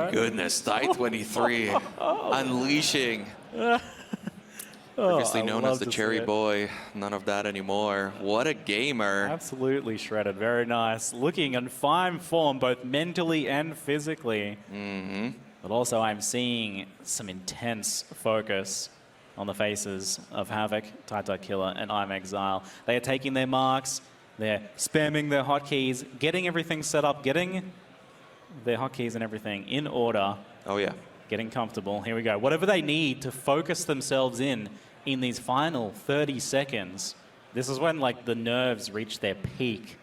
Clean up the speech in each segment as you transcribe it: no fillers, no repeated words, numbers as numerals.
my goodness, tie23 unleashing. Previously known as the Cherry Boy, none of that anymore. What a gamer. Absolutely shredded, very nice. Looking in fine form, both mentally and physically. But also I'm seeing some intense focus on the faces of HAVOK, tie23he, and I'm Exile. They are taking their marks, they're spamming their hotkeys, getting everything set up, getting their hotkeys and everything in order. Oh yeah. Getting comfortable. Here we go. Whatever they need to focus themselves in these final 30 seconds. This is when like the nerves reach their peak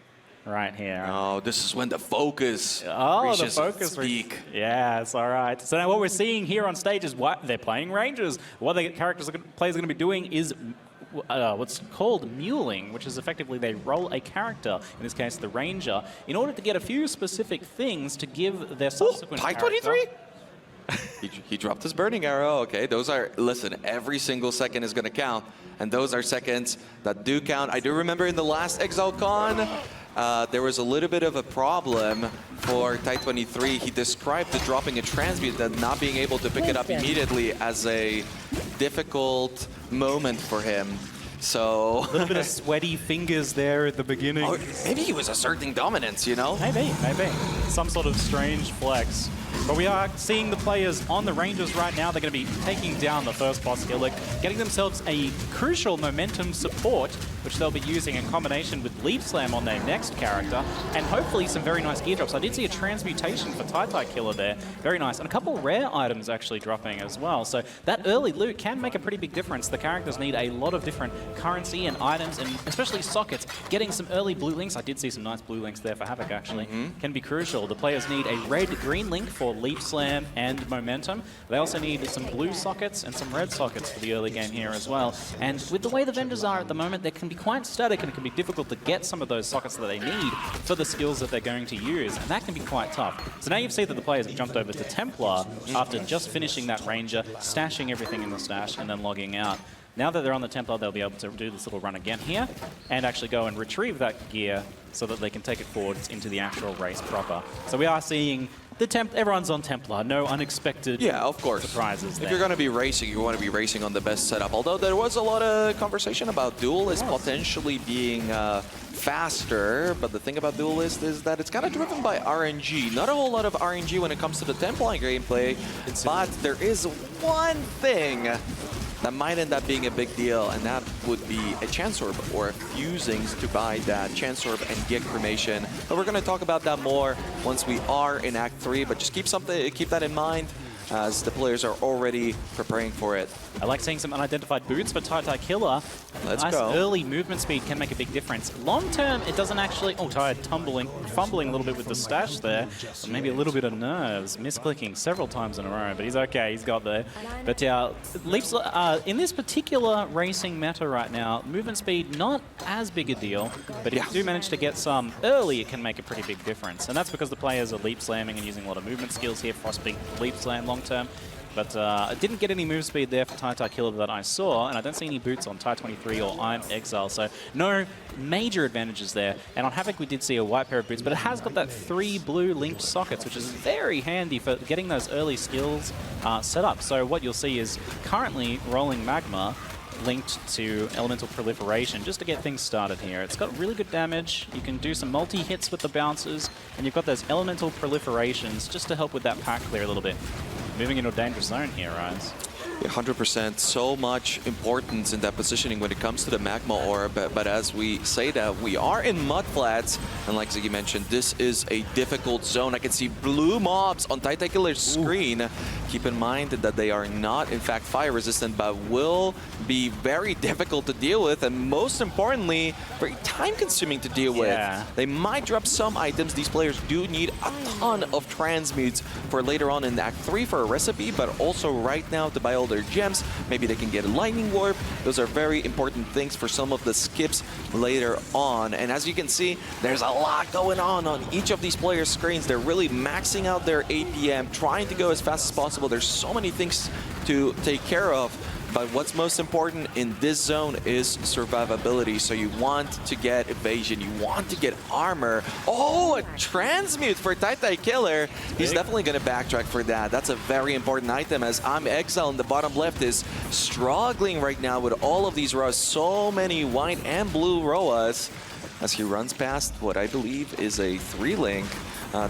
right here. Oh, this is when the focus the reaches focus its peak. Yes, all right. So now what we're seeing here on stage is what they're playing Rangers. What the players are going to be doing is what's called muling, which is effectively they roll a character, in this case the Ranger, in order to get a few specific things to give their subsequent tie23? He dropped his burning arrow. Okay, those are, listen, every single second is going to count. And those are seconds that do count. I do remember in the last Exilecon, there was a little bit of a problem for tie23. He described the dropping a transmute and not being able to pick it up immediately as a difficult moment for him. So a little bit of sweaty fingers there at the beginning. Or maybe he was asserting dominance, you know? Maybe. Some sort of strange flex. But we are seeing the players on the Rangers right now. They're going to be taking down the first boss, HILLOCK, getting themselves a crucial momentum support, which they'll be using in combination with Leap Slam on their next character, and hopefully some very nice gear drops. I did see a transmutation for tie23he there. Very nice. And a couple rare items actually dropping as well. So that early loot can make a pretty big difference. The characters need a lot of different currency and items, and especially sockets. Getting some early blue links, I did see some nice blue links there for HAVOK actually, can be crucial. The players need a red-green link for Leap Slam and momentum. They also need some blue sockets and some red sockets for the early game here as well. And with the way the vendors are at the moment, they can be quite static and it can be difficult to get some of those sockets that they need for the skills that they're going to use, and that can be quite tough. So now you see that the players have jumped over to Templar after just finishing that Ranger, stashing everything in the stash and then logging out. Now that they're on the Templar, they'll be able to do this little run again here and actually go and retrieve that gear so that they can take it forwards into the actual race proper. So we are seeing everyone's on Templar, no unexpected surprises there. If you're going to be racing, you want to be racing on the best setup. Although there was a lot of conversation about Duelist potentially being faster, but the thing about Duelist is that it's kind of driven by RNG. Not a whole lot of RNG when it comes to the Templar gameplay, but there is one thing that might end up being a big deal, and that would be a Chance Orb or a fusings to buy that Chance Orb and get cremation. But we're going to talk about that more once we are in Act 3, but just keep that in mind as the players are already preparing for it. I like seeing some unidentified boots for tie23he. Let's nice go. Early movement speed can make a big difference. Long term, it doesn't actually... Oh, Ty fumbling a little bit with the stash there. Maybe a little bit of nerves. Misclicking several times in a row, but he's okay. He's got there. But yeah, leaps in this particular racing meta right now, movement speed not as big a deal, but if you do manage to get some early, it can make a pretty big difference. And that's because the players are leap slamming and using a lot of movement skills here. Frostbeak leap slam long term. But I didn't get any move speed there for tie23he that I saw, and I don't see any boots on tie23 or I'm Exile, so no major advantages there. And on HAVOK we did see a white pair of boots, but it has got that 3 blue linked sockets, which is very handy for getting those early skills set up. So what you'll see is currently rolling Magma linked to Elemental Proliferation just to get things started here. It's got really good damage. You can do some multi-hits with the bounces, and you've got those Elemental Proliferations just to help with that pack clear a little bit. Moving into a dangerous zone here, Rise. 100%. So much importance in that positioning when it comes to the Magma Orb, but as we say that, we are in Mudflats, and like Ziggy mentioned, this is a difficult zone. I can see blue mobs on tie23he's screen. Keep in mind that they are not, in fact, fire resistant, but will be very difficult to deal with, and most importantly, very time-consuming to deal with. They might drop some items. These players do need a ton of transmutes for later on in Act 3 for a recipe, but also right now to buy all their gems. Maybe they can get a lightning warp. Those are very important things for some of the skips later on. And as you can see, there's a lot going on each of these players' screens. They're really maxing out their APM, trying to go as fast as possible. There's so many things to take care of. But what's most important in this zone is survivability. So you want to get evasion, you want to get armor. Oh, a transmute for tie23he. He's definitely going to backtrack for that. That's a very important item, as Exile in the bottom left is struggling right now with all of these Roas. So many white and blue Roas as he runs past what I believe is a 3-link.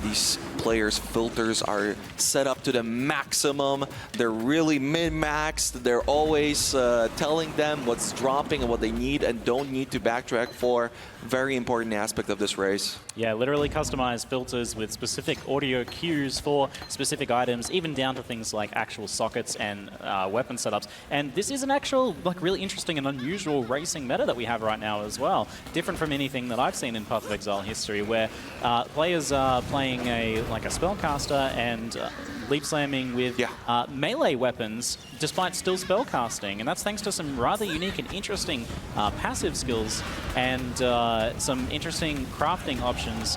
These players' filters are set up to the maximum. They're really min-maxed. They're always telling them what's dropping and what they need and don't need to backtrack for. Very important aspect of this race. Yeah, literally customized filters with specific audio cues for specific items, even down to things like actual sockets and weapon setups. And this is an actual, like, really interesting and unusual racing meta that we have right now as well. Different from anything that I've seen in Path of Exile history, where players are playing a spellcaster and leap slamming with melee weapons despite still spellcasting, and that's thanks to some rather unique and interesting passive skills and some interesting crafting options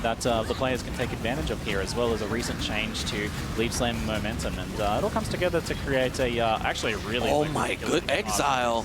that the players can take advantage of here, as well as a recent change to leap slam momentum, and it all comes together to create a actually a really good Exile.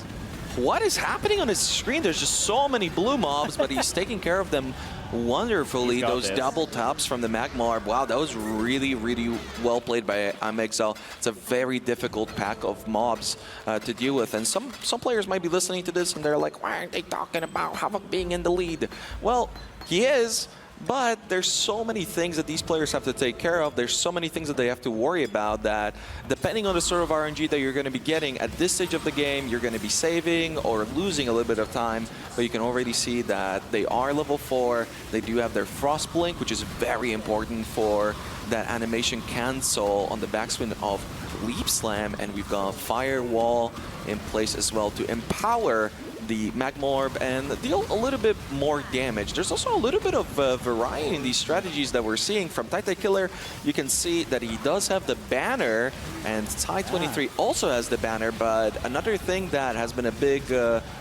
What is happening on his screen? There's just so many blue mobs, but he's taking care of them wonderfully. Those double taps from the Magma Orb. Wow, that was really, really well played by Exile. It's a very difficult pack of mobs to deal with. And some players might be listening to this and they're like, why aren't they talking about Havok being in the lead? Well, he is. But there's so many things that these players have to take care of. There's so many things that they have to worry about that, depending on the sort of RNG that you're going to be getting at this stage of the game, you're going to be saving or losing a little bit of time. But you can already see that they are level 4. They do have their Frost Blink, which is very important for that animation cancel on the backswing of Leap Slam. And we've got Firewall in place as well to empower the Magma Orb and deal a little bit more damage. There's also a little bit of variety in these strategies that we're seeing from tie23he. You can see that he does have the banner, and tie23he also has the banner, but another thing that has been a big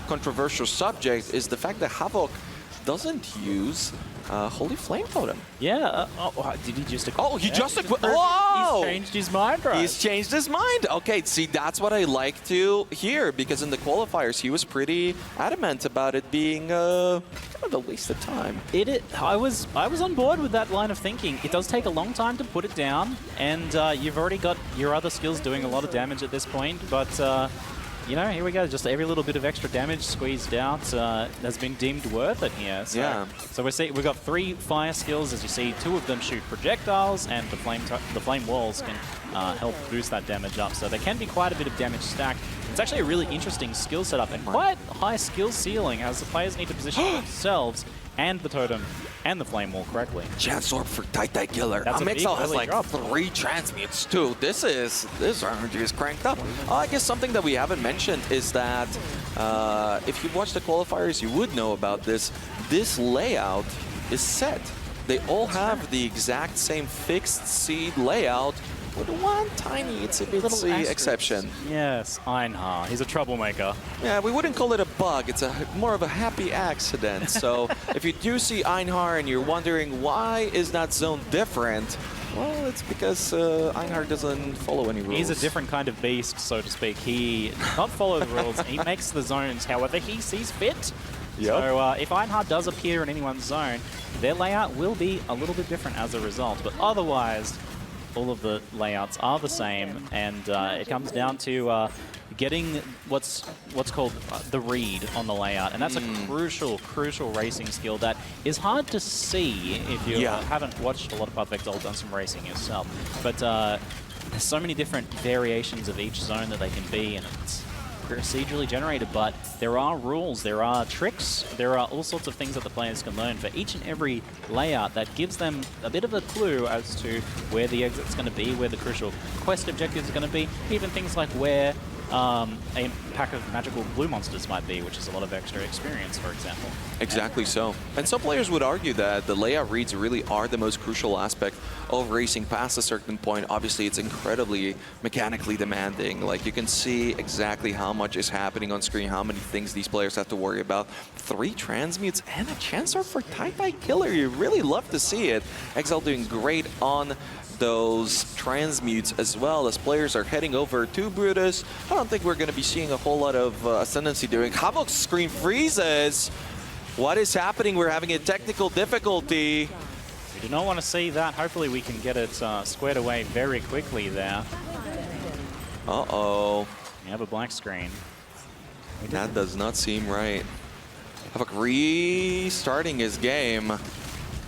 controversial subject is the fact that Havok doesn't use Holy Flame Totem. Yeah. Did he just... Oh, he just... Whoa! He's changed his mind, right? He's changed his mind. Okay, see, that's what I like to hear, because in the qualifiers, he was pretty adamant about it being kind of a waste of time. I was on board with that line of thinking. It does take a long time to put it down, and you've already got your other skills doing a lot of damage at this point, but... you know, here we go. Just every little bit of extra damage squeezed out has been deemed worth it here. So, so we've got 3 fire skills. As you see, 2 of them shoot projectiles, and the flame walls can help boost that damage up. So there can be quite a bit of damage stacked. It's actually a really interesting skill setup and quite high skill ceiling, as the players need to position themselves and the totem and the flame wall correctly. Chance Orb for tie23he. Exile has like 3 transmutes too. This RNG is cranked up. I guess something that we haven't mentioned is that if you watch the qualifiers, you would know about this. This layout is set. They all have the exact same fixed seed layout, with one tiny itsy-bitsy exception. Yes, Einhar. He's a troublemaker. Yeah, we wouldn't call it a bug. It's more of a happy accident. So if you do see Einhar and you're wondering why is that zone different, well, it's because Einhar doesn't follow any rules. He's a different kind of beast, so to speak. He does not follow the rules. He makes the zones however he sees fit. Yep. So if Einhar does appear in anyone's zone, their layout will be a little bit different as a result. But otherwise, all of the layouts are the same, and it comes down to getting what's called the read on the layout, and that's a crucial racing skill that is hard to see if you haven't watched a lot of Path of Exile, done some racing yourself. But there's so many different variations of each zone that they can be, and it's procedurally generated, but there are rules, there are tricks, there are all sorts of things that the players can learn for each and every layout that gives them a bit of a clue as to where the exit's going to be, where the crucial quest objectives are going to be, even things like where a pack of magical blue monsters might be, which is a lot of extra experience, for example. Exactly so. And some players would argue that the layout reads really are the most crucial aspect of racing past a certain point. Obviously, it's incredibly mechanically demanding. Like, you can see exactly how much is happening on screen, how many things these players have to worry about. 3 transmutes and a chance for tie23he. You really love to see it. Exile doing great on those transmutes as well as players are heading over to Brutus. I don't think we're going to be seeing a whole lot of ascendancy doing. Havok's screen freezes. What is happening? We're having a technical difficulty. We do not want to see that. Hopefully we can get it squared away very quickly there. Uh-oh. We have a black screen. That does not seem right. Havok restarting his game.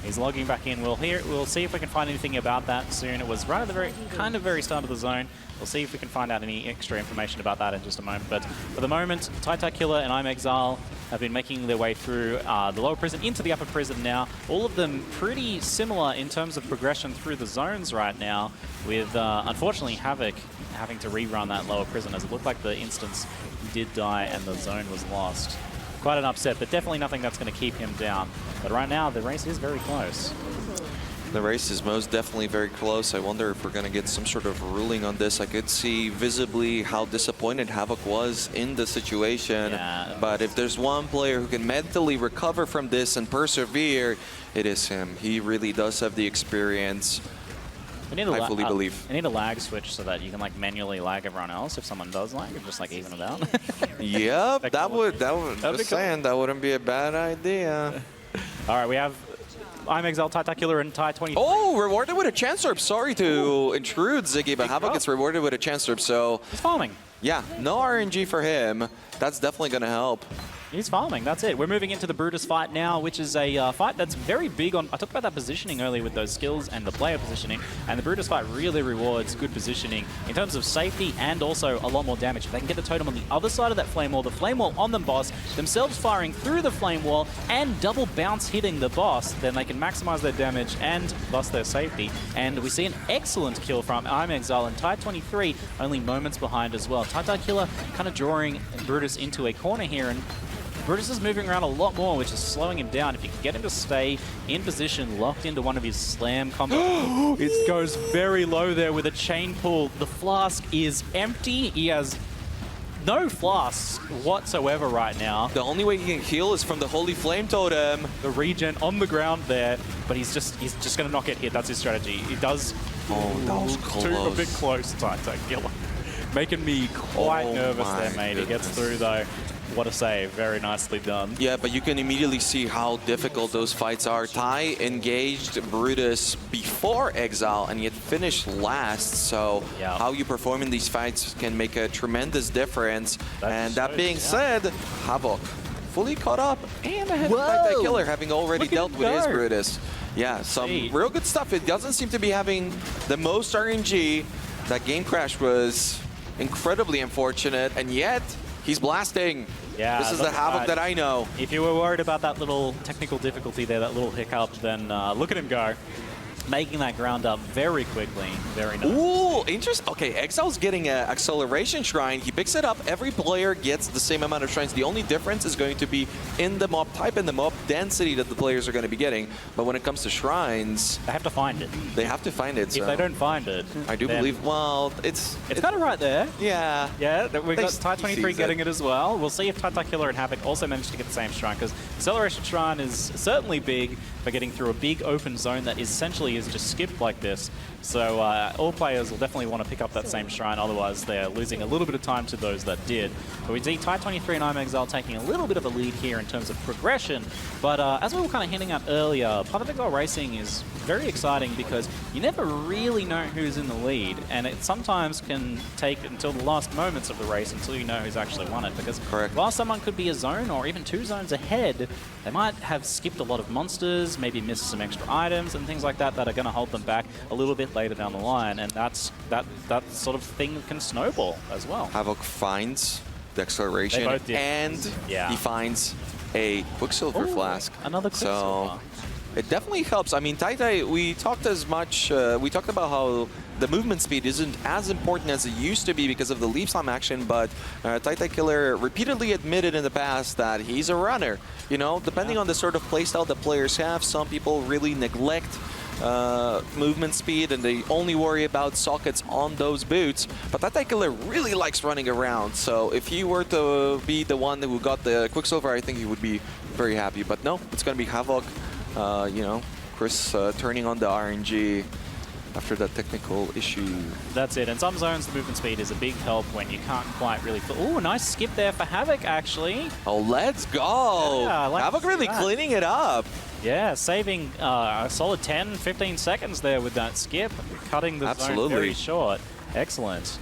He's logging back in. We'll see if we can find anything about that soon. It was right at the very start of the zone. We'll see if we can find out any extra information about that in just a moment. But for the moment, tie23he and Exile have been making their way through the lower prison into the upper prison now. All of them pretty similar in terms of progression through the zones right now, with unfortunately Havok having to rerun that lower prison, as it looked like the instance did die and the zone was lost. Quite an upset, but definitely nothing that's going to keep him down. But right now, the race is very close. The race is most definitely very close. I wonder if we're going to get some sort of ruling on this. I could see visibly how disappointed Havok was in the situation. Yeah. But if there's one player who can mentally recover from this and persevere, it is him. He really does have the experience. I fully believe. I need a lag switch so that you can like manually lag everyone else if someone does lag, and just like even it out. Yep, that would just saying, that wouldn't be a bad idea. All right, we have Exile, tie23he, and tie23he. Oh, rewarded with a chance orb. Sorry to intrude, Ziggy, but Havok gets rewarded with a chance orb, so... He's farming. Yeah, no RNG for him. That's definitely going to help. He's farming, that's it. We're moving into the Brutus fight now, which is a fight that's very big on... I talked about that positioning earlier with those skills and the player positioning, and the Brutus fight really rewards good positioning in terms of safety and also a lot more damage. If they can get the totem on the other side of that flame wall on the boss, themselves firing through the flame wall and double bounce hitting the boss, then they can maximize their damage and thus their safety. And we see an excellent kill from Exile, and tie23he only moments behind as well. tie23he kind of drawing Brutus into a corner here, and Brutus is moving around a lot more, which is slowing him down. If you can get him to stay in position, locked into one of his slam combos, it goes very low there with a chain pull. The flask is empty. He has no flasks whatsoever right now. The only way he can heal is from the Holy Flame Totem. The regen on the ground there, but he's just going to not get hit. That's his strategy. He does. Oh, that was close. A bit close, tie23he. Making me quite nervous there, mate. He gets through though. What a save. Very nicely done. Yeah, but you can immediately see how difficult those fights are. Ty engaged Brutus before Exile and yet finished last. So how you perform in these fights can make a tremendous difference. And that being said, Havok fully caught up and ahead of tie23he, having already dealt with his Brutus. Yeah, some real good stuff. It doesn't seem to be having the most RNG. That game crash was incredibly unfortunate, and yet he's blasting. Yeah, this is the Havok that I know. If you were worried about that little technical difficulty there, that little hiccup, then look at him go. Making that ground up very quickly. Very nice. Ooh, interesting. Okay, Exile's getting an acceleration shrine. He picks it up. Every player gets the same amount of shrines. The only difference is going to be in the mob type and the mob density that the players are going to be getting. But when it comes to shrines... They have to find it. They have to find it. So. If they don't find it... I do believe... Well, it's kind of right there. Yeah. Yeah, we've got tie23he getting it as well. We'll see if tie23he and Havok also manage to get the same shrine, because acceleration shrine is certainly big for getting through a big open zone that essentially is just skipped like this. So all players will definitely want to pick up that same shrine, otherwise they're losing a little bit of time to those that did. But we see tie23he and Exile taking a little bit of a lead here in terms of progression. But as we were kind of hinting at earlier, Path of Exile Racing is very exciting because you never really know who's in the lead, and it sometimes can take until the last moments of the race until you know who's actually won it. Because while someone could be a zone or even 2 zones ahead, they might have skipped a lot of monsters, maybe missed some extra items and things like that that are going to hold them back a little bit later down the line, and that sort of thing can snowball as well. Havok finds the acceleration and he finds a Quicksilver flask. Another Quicksilver. So it definitely helps. I mean, tie23he, we talked about how the movement speed isn't as important as it used to be because of the leap slam action, but tie23he repeatedly admitted in the past that he's a runner. You know, depending on the sort of playstyle that players have, some people really neglect movement speed and they only worry about sockets on those boots, but tie23he really likes running around. So if he were to be the one who got the Quicksilver, I think he would be very happy. But no, it's going to be Havok. You know, Chris turning on the RNG. after that technical issue. That's it. In some zones, the movement speed is a big help when you can't quite really... Oh, nice skip there for Havok, actually. Oh, let's go! Yeah, Havok really cleaning it up. Yeah, saving a solid 10, 15 seconds there with that skip, cutting the zone very short. Excellent.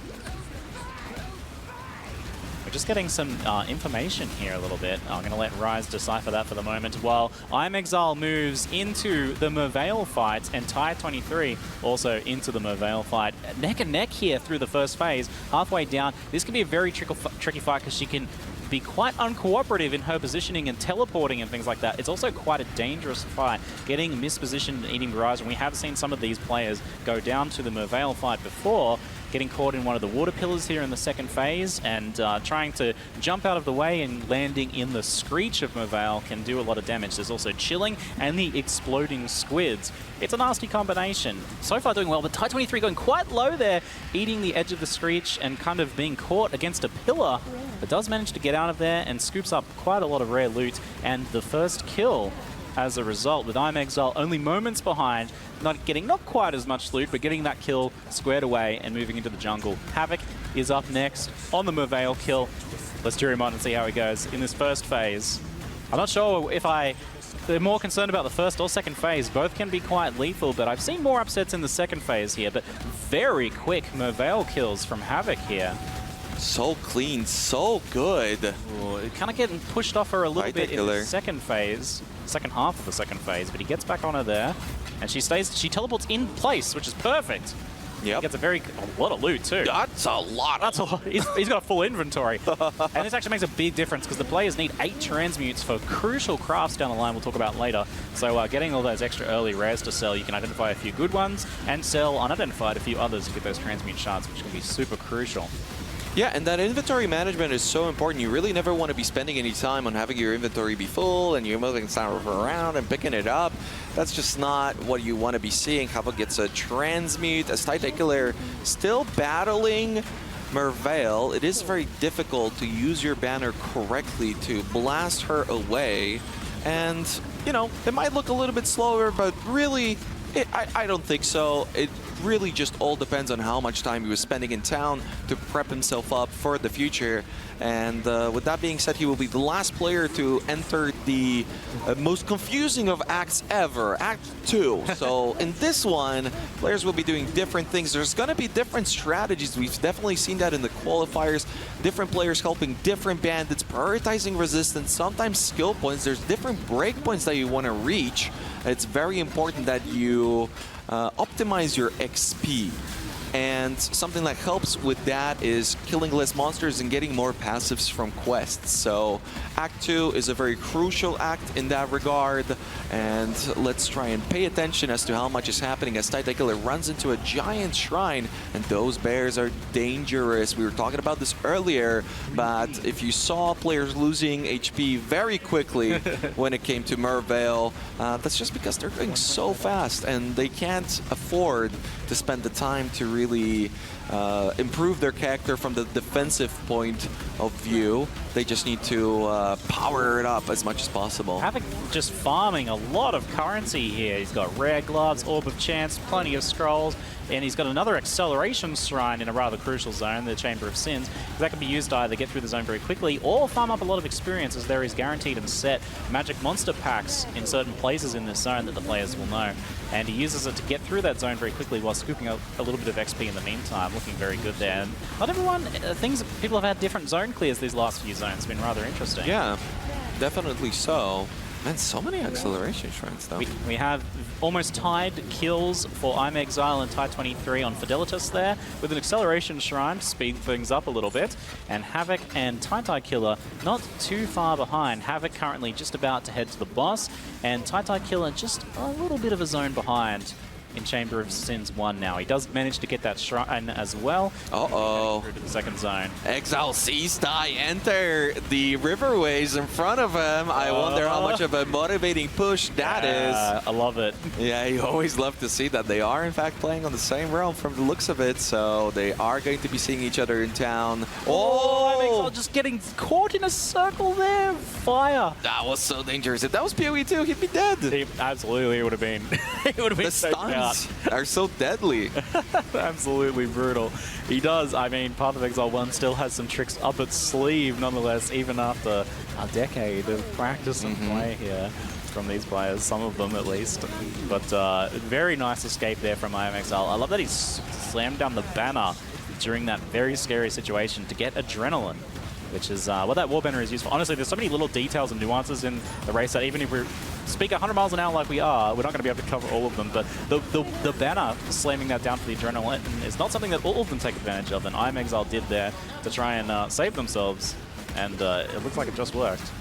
We're just getting some information here a little bit. I'm going to let Rise decipher that for the moment, while Exile moves into the Merveil fight, and tie23he also into the Merveil fight. Neck and neck here through the first phase, halfway down. This can be a very tricky fight because she can be quite uncooperative in her positioning and teleporting and things like that. It's also quite a dangerous fight, getting mispositioned and eating barrage, and we have seen some of these players go down to the Merveil fight before, getting caught in one of the water pillars here in the second phase, and trying to jump out of the way and landing in the Screech of Merveil can do a lot of damage. There's also Chilling and the Exploding Squids. It's a nasty combination. So far doing well, but tie23he going quite low there, eating the edge of the Screech and kind of being caught against a pillar, but does manage to get out of there and scoops up quite a lot of rare loot, and the first kill as a result, with Exile only moments behind, not quite as much loot, but getting that kill squared away and moving into the jungle. Havok is up next on the Merveil kill. Let's cheer him on and see how he goes in this first phase. I'm not sure if they're more concerned about the first or second phase. Both can be quite lethal, but I've seen more upsets in the second phase here, but very quick Merveil kills from Havok here. So clean, so good. Kind of getting pushed off her a little bit in the second phase, second half of the second phase, but he gets back on her there, and she teleports in place, which is perfect. Yep. Gets a lot of loot too. That's a lot. That's a lot. He's got a full inventory. And this actually makes a big difference because the players need 8 transmutes for crucial crafts down the line we'll talk about later. So getting all those extra early rares to sell, you can identify a few good ones and sell unidentified a few others to get those transmute shards, which can be super crucial. Yeah, and that inventory management is so important. You really never want to be spending any time on having your inventory be full and you're moving stuff around and picking it up. That's just not what you want to be seeing. Havok gets a transmute, as tie23he still battling Merveil. It is very difficult to use your banner correctly to blast her away. And, you know, it might look a little bit slower, but really, I don't think so. It really just all depends on how much time he was spending in town to prep himself up for the future. And with that being said, he will be the last player to enter the most confusing of acts ever, Act 2. So in this one, players will be doing different things. There's going to be different strategies. We've definitely seen that in the qualifiers. Different players helping different bandits, prioritizing resistance, sometimes skill points. There's different breakpoints that you want to reach. It's very important that you optimize your XP. And something that helps with that is killing less monsters and getting more passives from quests. So Act 2 is a very crucial act in that regard. And let's try and pay attention as to how much is happening as tie23he runs into a giant shrine. And those bears are dangerous. We were talking about this earlier, but if you saw players losing HP very quickly when it came to Merveil, that's just because they're going so fast and they can't afford to spend the time to really improve their character from the defensive point of view. They just need to power it up as much as possible. Havok just farming a lot of currency here. He's got rare gloves, orb of chance, plenty of scrolls, and he's got another acceleration shrine in a rather crucial zone, the Chamber of Sins. That can be used to either get through the zone very quickly or farm up a lot of experience, as there is guaranteed and set magic monster packs in certain places in this zone that the players will know. And he uses it to get through that zone very quickly while scooping up a little bit of XP in the meantime. Looking very good there. And not everyone, people have had different zone clears these last few zones. It's been rather interesting. Yeah, definitely so. Man, so many acceleration shrines, though. We have almost tied kills for Exile and tie23he on FIDELITAS there, with an acceleration shrine to speed things up a little bit. And Havok and tie23he not too far behind. Havok currently just about to head to the boss, and tie23he just a little bit of a zone behind in Chamber of Sins 1 now. He does manage to get that shrine as well. Uh-oh. Through to the second zone. Exile sees tie enter the Riverways in front of him. I wonder how much of a motivating push that is. I love it. Yeah, you always love to see that. They are, in fact, playing on the same realm from the looks of it, so they are going to be seeing each other in town. Oh! Just getting caught in a circle there. Fire. That was so dangerous. If that was PoE too, he'd be dead. He absolutely would have been. He would have been the so stuns Weapons are so deadly. Absolutely brutal. He does. I mean, Path of Exile 1 still has some tricks up its sleeve, nonetheless, even after a decade of practice and play here from these players, some of them at least. But very nice escape there from Exile. I love that he slammed down the banner during that very scary situation to get adrenaline, which is what that Warbender is used for. Honestly, there's so many little details and nuances in the race that even if we speak 100 miles an hour like we are, we're not going to be able to cover all of them. But the banner slamming that down for the adrenaline is not something that all of them take advantage of, and Exile did there to try and save themselves, and it looks like it just worked.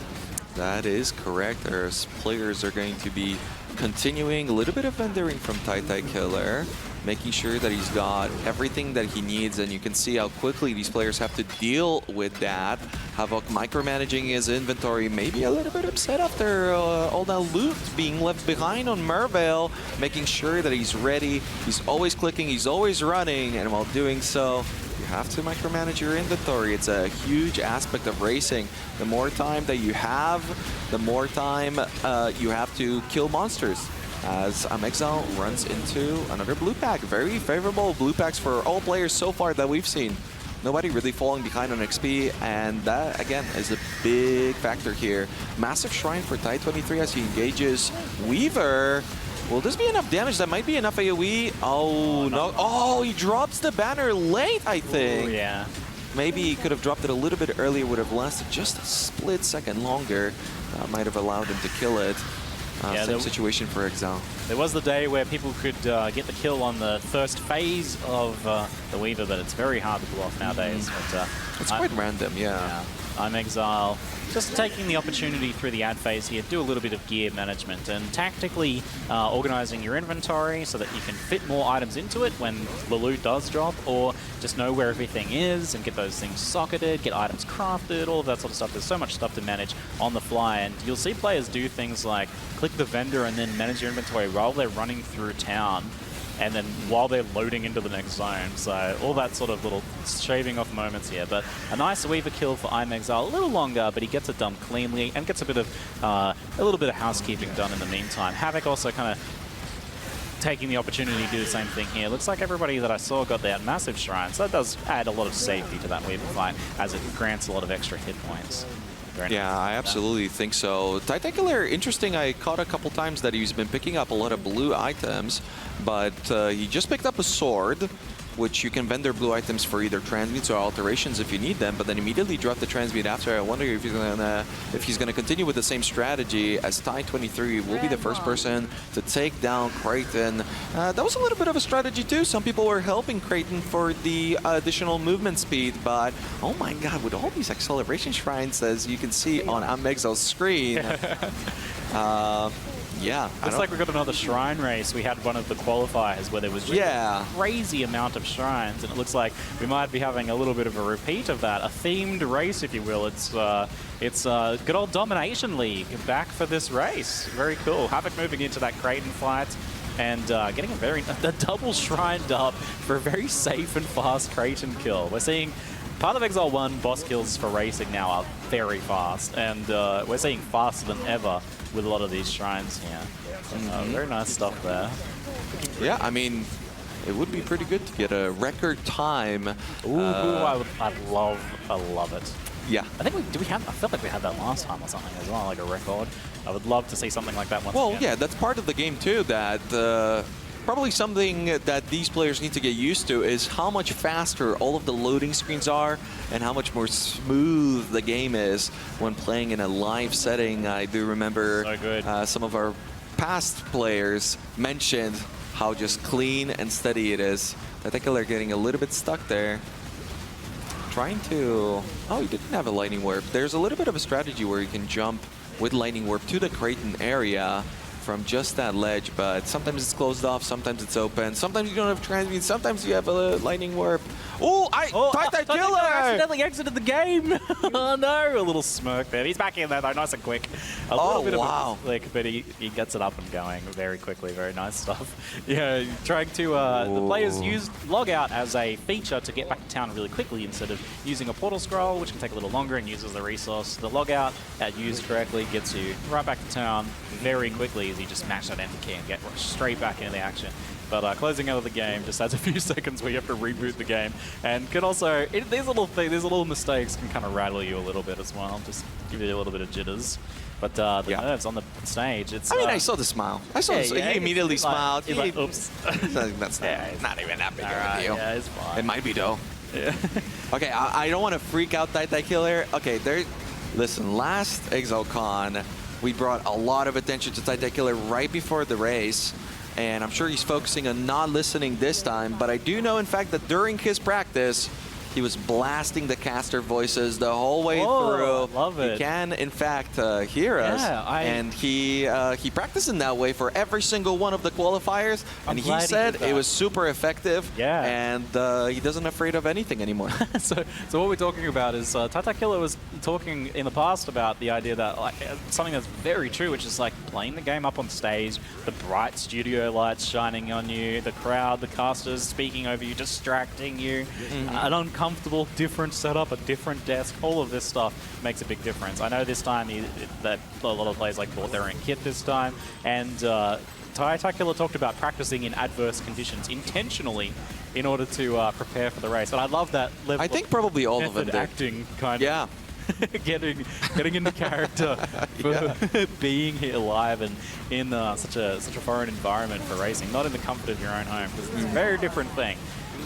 That is correct. Our players are going to be continuing a little bit of vendoring from tie23he, making sure that he's got everything that he needs, and you can see how quickly these players have to deal with that. HILLOCK micromanaging his inventory, maybe a little bit upset after all that loot being left behind on Merveil, making sure that he's ready. He's always clicking, he's always running, and while doing so, you have to micromanage your inventory. It's a huge aspect of racing. The more time that you have, the more time you have to kill monsters. As Exile runs into another blue pack. Very favorable blue packs for all players so far that we've seen. Nobody really falling behind on XP, and that, again, is a big factor here. Massive Shrine for tie23he as he engages Wearver. Will this be enough damage? That might be enough AoE. Oh, no. Oh, he drops the banner late, I think. Ooh, yeah. Maybe he could have dropped it a little bit earlier, would have lasted just a split second longer. That might have allowed him to kill it. Same situation for Exile. There was the day where people could get the kill on the first phase of the Weaver, but it's very hard to pull off nowadays. But, it's quite random, yeah. Exile just taking the opportunity through the ad phase here, do a little bit of gear management and tactically organizing your inventory so that you can fit more items into it when the loot does drop, or just know where everything is and get those things socketed, get items crafted, all of that sort of stuff. There's so much stuff to manage on the fly, and you'll see players do things like click the vendor and then manage your inventory while they're running through town, and then while they're loading into the next zone. So all that sort of little shaving off moments here. But a nice Weaver kill for Exile. A little longer, but he gets it done cleanly and gets a little bit of housekeeping done in the meantime. HILLOCK also kind of taking the opportunity to do the same thing here. Looks like everybody that I saw got that massive shrine, so that does add a lot of safety to that Weaver fight, as it grants a lot of extra hit points. Yeah, I absolutely think so. tie23he, interesting, I caught a couple times that he's been picking up a lot of blue items, but he just picked up a sword, which you can vendor blue items for either transmutes or alterations if you need them, but then immediately drop the transmute after. I wonder if he's gonna continue with the same strategy, as tie23he will be the first person to take down KRAITYN. That was a little bit of a strategy too. Some people were helping KRAITYN for the additional movement speed, but oh my god, with all these acceleration shrines, as you can see on Exile's screen, yeah. Looks like we've got another shrine race. We had one of the qualifiers where there was just a crazy amount of shrines, and it looks like we might be having a little bit of a repeat of that, a themed race, if you will. It's good old Domination League back for this race. Very cool. HILLOCK moving into that KRAITYN fight and getting a double shrined up for a very safe and fast KRAITYN kill. We're seeing Path of Exile 1 boss kills for racing now are very fast, and we're seeing faster than ever with a lot of these shrines here. Very nice stuff there. Yeah, I mean, it would be pretty good to get a record time. Ooh, I'd love it. Yeah. I think I felt like we had that last time or something as well, like a record. I would love to see something like that once again. Well, yeah, that's part of the game too, that probably something that these players need to get used to is how much faster all of the loading screens are and how much more smooth the game is when playing in a live setting. I do remember some of our past players mentioned how just clean and steady it is. I think they're getting a little bit stuck there. Trying to... Oh, he didn't have a Lightning Warp. There's a little bit of a strategy where you can jump with Lightning Warp to the KRAITYN area from just that ledge, but sometimes it's closed off, sometimes it's open, sometimes you don't have transmute, sometimes you have a Lightning Warp. tie23he accidentally exited the game. Oh no, a little smirk there. He's back in there though, nice and quick. A little bit of a flick, but he gets it up and going very quickly. Very nice stuff. Yeah, trying to the players used logout as a feature to get back to town really quickly instead of using a portal scroll, which can take a little longer and uses the resource. The logout, used correctly, gets you right back to town very quickly as you just smash that enter key and get straight back into the action. But closing out of the game just adds a few seconds where you have to reboot the game, and can also these little mistakes can kind of rattle you a little bit as well, just give you a little bit of jitters. But the nerves on the stage, it's... I mean, I saw the smile. I saw he immediately smiled. He's like, oops. That's not even that big of a deal. Yeah, it's fine. It might be, though. Yeah. Okay, I don't want to freak out tie23he. Okay, listen, last Exilecon, we brought a lot of attention to tie23he right before the race. And I'm sure he's focusing on not listening this time. But I do know, in fact, that during his practice, he was blasting the caster voices the whole way through. Love it. He can, in fact, hear us. And he practiced in that way for every single one of the qualifiers. And he said it was super effective. Yeah. And he doesn't afraid of anything anymore. So what we're talking about is tie23he was talking in the past about the idea that something that's very true, which is like playing the game up on stage, the bright studio lights shining on you, the crowd, the casters speaking over you, distracting you, an uncomfortable, different setup, a different desk, all of this stuff makes a big difference. I know this time that a lot of players bought their own kit this time, and tie23he talked about practicing in adverse conditions intentionally in order to prepare for the race. And I love that level. I think probably all of them did. Acting kind of. getting into character for being here live and in such a foreign environment for racing, not in the comfort of your own home, because it's a very different thing.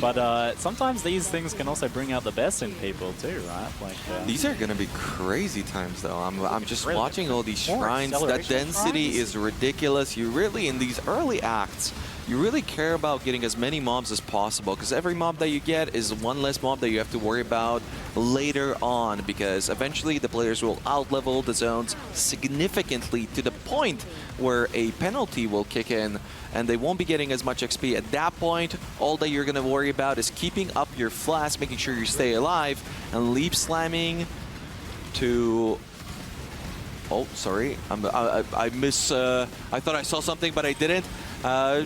But sometimes these things can also bring out the best in people too, right? Like these are going to be crazy times, though. I'm just really watching all these shrines. That density is ridiculous. You really, in these early acts, you really care about getting as many mobs as possible, because every mob that you get is one less mob that you have to worry about later on, because eventually the players will outlevel the zones significantly to the point where a penalty will kick in and they won't be getting as much XP. At that point, all that you're going to worry about is keeping up your flash, making sure you stay alive, and leap slamming to... Oh, sorry. I thought I saw something, but I didn't.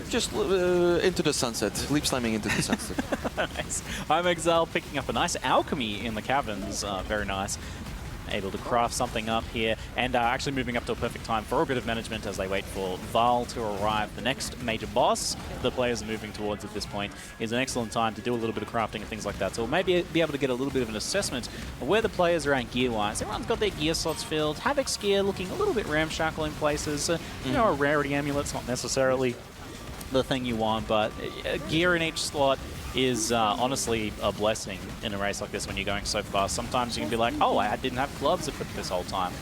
Just into the sunset. Leap slamming into the sunset. Nice. I'm Exile picking up a nice alchemy in the caverns. Very nice. Able to craft something up here, and actually moving up to a perfect time for a bit of management as they wait for Vaal to arrive. The next major boss the players are moving towards at this point is an excellent time to do a little bit of crafting and things like that. So we'll maybe be able to get a little bit of an assessment of where the players are at gear-wise. Everyone's got their gear slots filled. Havoc's gear looking a little bit ramshackle in places. You know, a rarity amulet's not necessarily the thing you want, but gear in each slot is honestly a blessing in a race like this when you're going so fast. Sometimes you can be like, oh, I didn't have gloves equipped this whole time.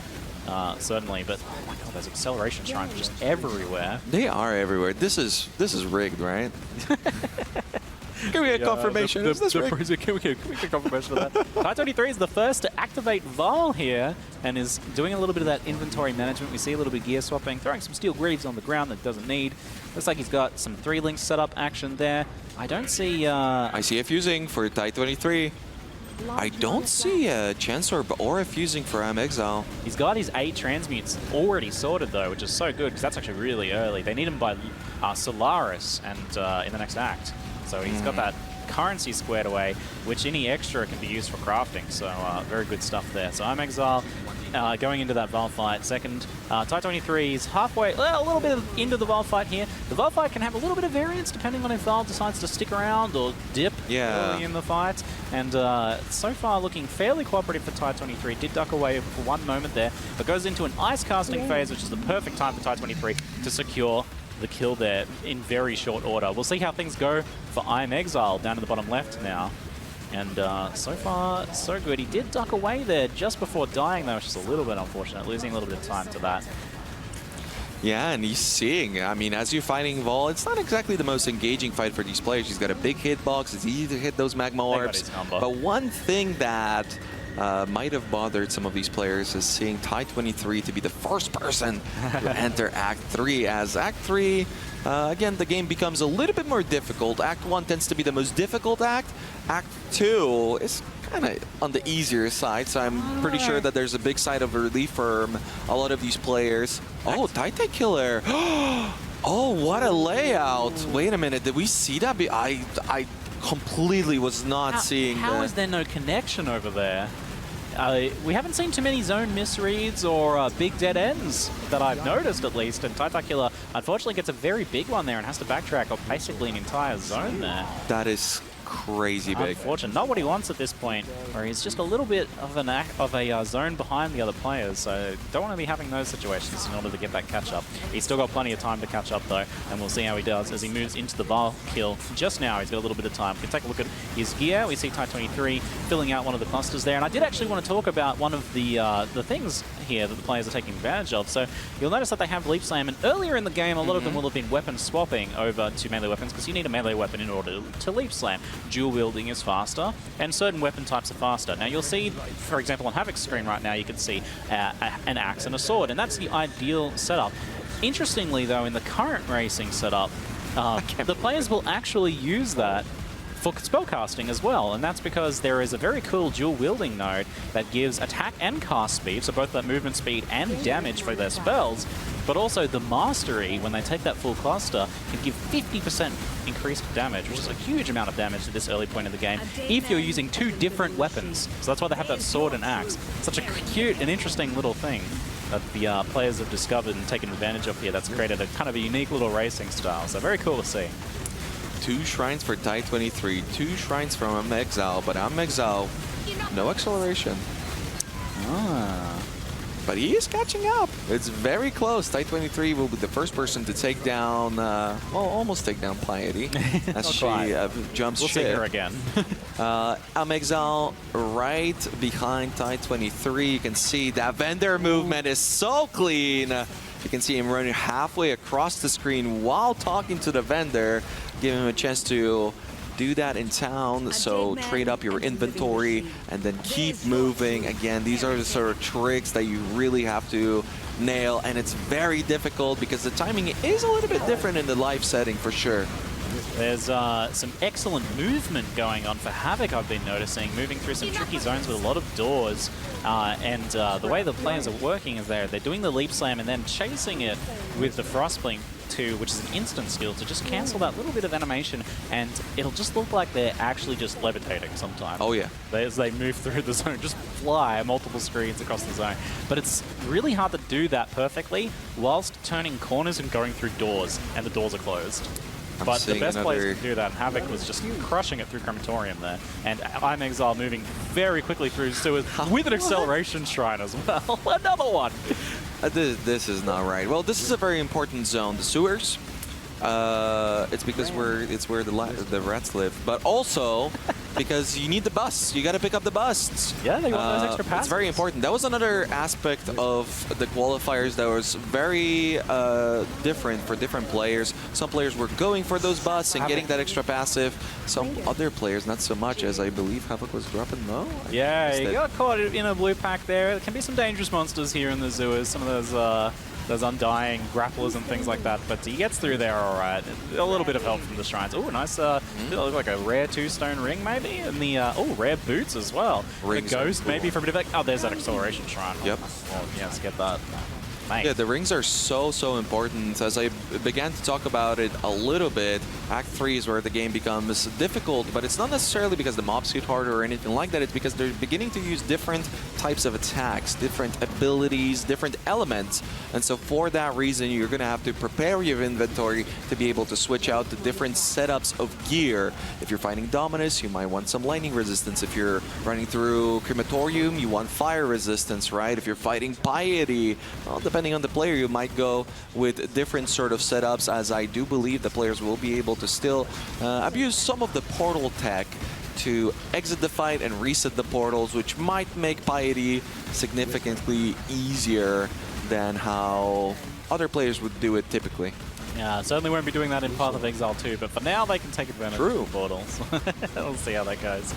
Certainly, but oh my god, those acceleration shrines are just everywhere. They are everywhere. This is rigged, right? Can we get confirmation? Is this rigged? Can we get confirmation of that? tie23he is the first to activate Vaal here and is doing a little bit of that inventory management. We see a little bit of gear swapping, throwing some steel greaves on the ground that doesn't need. Looks like he's got some 3-link setup action there. I don't see... I see a fusing for tie23he. I don't see a Chance Orb or a fusing for Exile. He's got his 8 transmutes already sorted, though, which is so good, because that's actually really early. They need him by Solaris and in the next act. So he's got that currency squared away, which any extra can be used for crafting. So very good stuff there. So Exile going into that Vaal fight second. tie23he is halfway, well, a little bit into the Vaal fight here. The Vaal fight can have a little bit of variance depending on if Vaal decides to stick around or dip early in the fight. And so far looking fairly cooperative for tie23he. Did duck away for one moment there, but goes into an ice casting phase, which is the perfect time for tie23he to secure the kill there in very short order. We'll see how things go for Exile down to the bottom left now. And so far, so good. He did duck away there just before dying, though, which is a little bit unfortunate, losing a little bit of time to that. Yeah, and he's seeing, I mean, as you're fighting Vaal, it's not exactly the most engaging fight for these players. He's got a big hitbox, it's easy to hit those magma orbs. But one thing that might have bothered some of these players is seeing tie23he to be the first person to enter Act 3. As Act 3, again, the game becomes a little bit more difficult. Act 1 tends to be the most difficult act. Act 2 is kind of on the easier side, so I'm pretty sure that there's a big side of relief for a lot of these players. Oh, tie23he. Oh, what a layout. Wait a minute, did we see that? I completely was not seeing that. How is there no connection over there? we haven't seen too many zone misreads or big dead ends that I've noticed, at least. And tie23he unfortunately gets a very big one there and has to backtrack of basically an entire zone there. That is crazy big. Unfortunate. Not what he wants at this point, where he's just a little bit of a zone behind the other players. So don't want to be having those situations in order to get that catch up. He's still got plenty of time to catch up though, and we'll see how he does as he moves into the Vaal kill. Just now, he's got a little bit of time. We can take a look at his gear. We see tie23he filling out one of the clusters there, and I did actually want to talk about one of the things here that the players are taking advantage of. So you'll notice that they have Leap Slam, and earlier in the game, a lot of them will have been weapon swapping over to melee weapons because you need a melee weapon in order to Leap Slam. Dual wielding is faster, and certain weapon types are faster. Now you'll see, for example, on Havoc's screen right now, you can see an axe and a sword, and that's the ideal setup. Interestingly, though, in the current racing setup, the players will actually use that for spellcasting as well, and that's because there is a very cool dual wielding node that gives attack and cast speed, so both that movement speed and damage for their spells, but also the mastery, when they take that full cluster, can give 50% increased damage, which is a huge amount of damage at this early point in the game, if you're using two different weapons. So that's why they have that sword and axe. Such a cute and interesting little thing that the players have discovered and taken advantage of here that's created a kind of a unique little racing style. So very cool to see. 2 shrines for tie23he, 2 shrines from Exile, but Exile, no acceleration. But he is catching up. It's very close. tie23he will be the first person to take down, well, almost take down Piety as she jumps ship. We'll see her again. Exile right behind tie23he. You can see that vendor movement is so clean. You can see him running halfway across the screen while talking to the vendor, giving him a chance to do that in town. So trade up your inventory and then keep moving. Again, these are the sort of tricks that you really have to nail, and it's very difficult because the timing is a little bit different in the live setting for sure. There's some excellent movement going on for Havoc, I've been noticing, moving through some tricky zones with a lot of doors. And the way the players are working is they're doing the Leap Slam and then chasing it with the Frostblink 2, which is an instant skill, to just cancel that little bit of animation, and it'll just look like they're actually just levitating sometimes. Oh yeah. As they move through the zone, just fly multiple screens across the zone. But it's really hard to do that perfectly whilst turning corners and going through doors, and the doors are closed. But the best players can do that, and Havoc was just crushing it through Crematorium there. And Exile moving very quickly through sewers with an acceleration shrine as well. Another one! This is not right. Well, this is a very important zone. The sewers, it's because it's where the rats live, but also because you need the bus. You got to pick up the busts. Yeah, they want those extra passes. It's very important. That was another aspect of the qualifiers that was very different for different players. Some players were going for those busts and getting that extra passive. Some other players, not so much, as I believe Havoc was dropping low. Yeah, you got caught in a blue pack there. There can be some dangerous monsters here in the Zoas. Some of those undying grapplers and things like that, but he gets through there all right. A little bit of help from the shrines. Oh, nice, look like a rare 2-stone ring maybe, and the, rare boots as well. Rings, a ghost maybe for a bit of, oh, there's that acceleration shrine. Yep. Well, yeah, let's get that. Nice. Yeah, the rings are so important. As I began to talk about it a little bit, Act 3 is where the game becomes difficult, but it's not necessarily because the mobs hit harder or anything like that. It's because they're beginning to use different types of attacks, different abilities, different elements. And so for that reason, you're going to have to prepare your inventory to be able to switch out the different setups of gear. If you're fighting Dominus, you might want some lightning resistance. If you're running through Crematorium, you want fire resistance, right? If you're fighting Piety, well, depending on the player, you might go with different sort of setups, as I do believe the players will be able to still abuse some of the portal tech to exit the fight and reset the portals, which might make Piety significantly easier than how other players would do it typically. Yeah, certainly won't be doing that in Path of Exile 2, but for now they can take advantage of the portals. We'll see how that goes.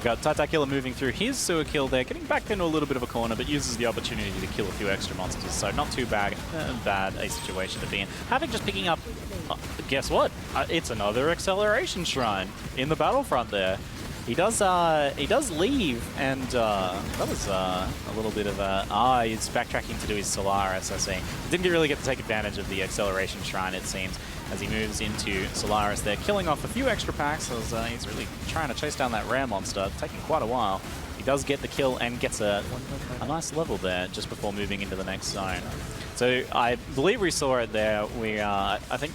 Got tie23he moving through his sewer kill there, getting back into a little bit of a corner, but uses the opportunity to kill a few extra monsters, so not too bad a situation to be in. Havoc just picking up, guess what? It's another acceleration shrine in the battlefront there. He does leave, and that was a little bit of a... he's backtracking to do his Solaris, I see. Didn't really get to take advantage of the acceleration shrine, it seems, as he moves into Solaris there, killing off a few extra packs, as he's really trying to chase down that rare monster, taking quite a while. He does get the kill and gets a nice level there just before moving into the next zone. So I believe we saw it there. I think,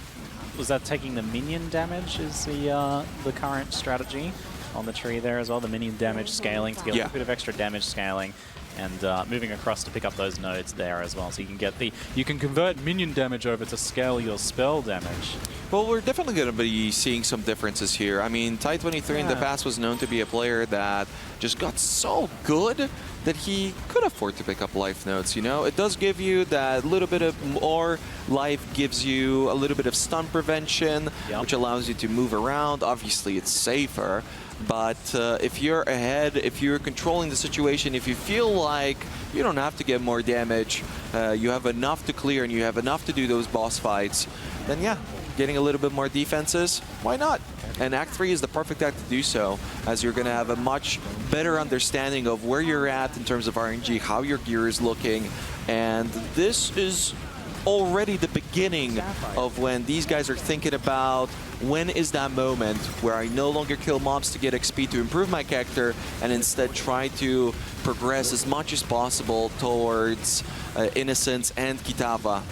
was that taking the minion damage is the current strategy on the tree there as well? The minion damage scaling to get a little bit of extra damage scaling. And moving across to pick up those nodes there as well, so you can get you can convert minion damage over to scale your spell damage. Well, we're definitely going to be seeing some differences here. I mean, tie23he in the past was known to be a player that just got so good that he could afford to pick up life nodes, you know? It does give you that little bit of more life, gives you a little bit of stun prevention, which allows you to move around. Obviously, it's safer. But if you're ahead, if you're controlling the situation, if you feel like you don't have to get more damage, you have enough to clear and you have enough to do those boss fights, then yeah, getting a little bit more defenses, why not? And Act 3 is the perfect act to do so, as you're going to have a much better understanding of where you're at in terms of RNG, how your gear is looking, and this is already the beginning of when these guys are thinking about when is that moment where I no longer kill mobs to get XP to improve my character and instead try to progress as much as possible towards Innocence and Kitava.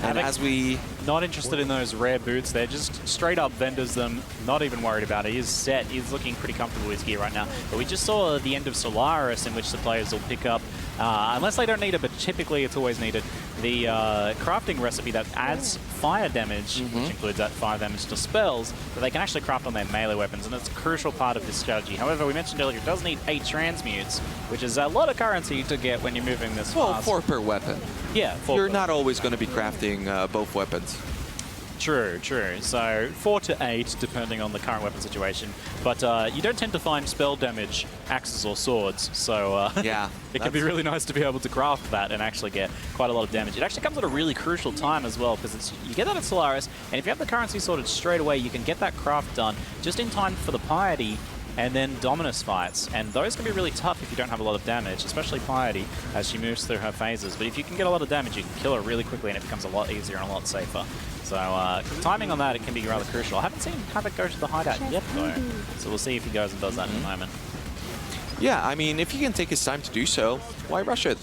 And as we... Not interested in those rare boots. They're just straight up vendors them, not even worried about it. He's set. He's looking pretty comfortable with his gear right now. But we just saw the end of Solaris, in which the players will pick up, unless they don't need it, but typically it's always needed, the crafting recipe that adds fire damage, which includes that fire damage to spells, that they can actually craft on their melee weapons, and it's a crucial part of this strategy. However, we mentioned earlier, it does need 8 transmutes, which is a lot of currency to get when you're moving this fast. Well, 4 per weapon. Yeah, 4 You're not always going to be crafting both weapons. True, true. So 4 to 8, depending on the current weapon situation. But you don't tend to find spell damage axes or swords. So yeah, it can be really nice to be able to craft that and actually get quite a lot of damage. It actually comes at a really crucial time as well, because you get that at Solaris, and if you have the currency sorted straight away, you can get that craft done just in time for the Piety and then Dominus fights. And those can be really tough if you don't have a lot of damage, especially Piety as she moves through her phases. But if you can get a lot of damage, you can kill her really quickly and it becomes a lot easier and a lot safer. So timing on that, it can be rather crucial. I haven't seen Havoc go to the hideout yet though, so we'll see if he goes and does that in a moment. Yeah, I mean, if he can take his time to do so, why rush it?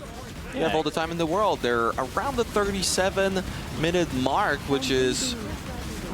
You have all the time in the world. They're around the 37-minute mark, which is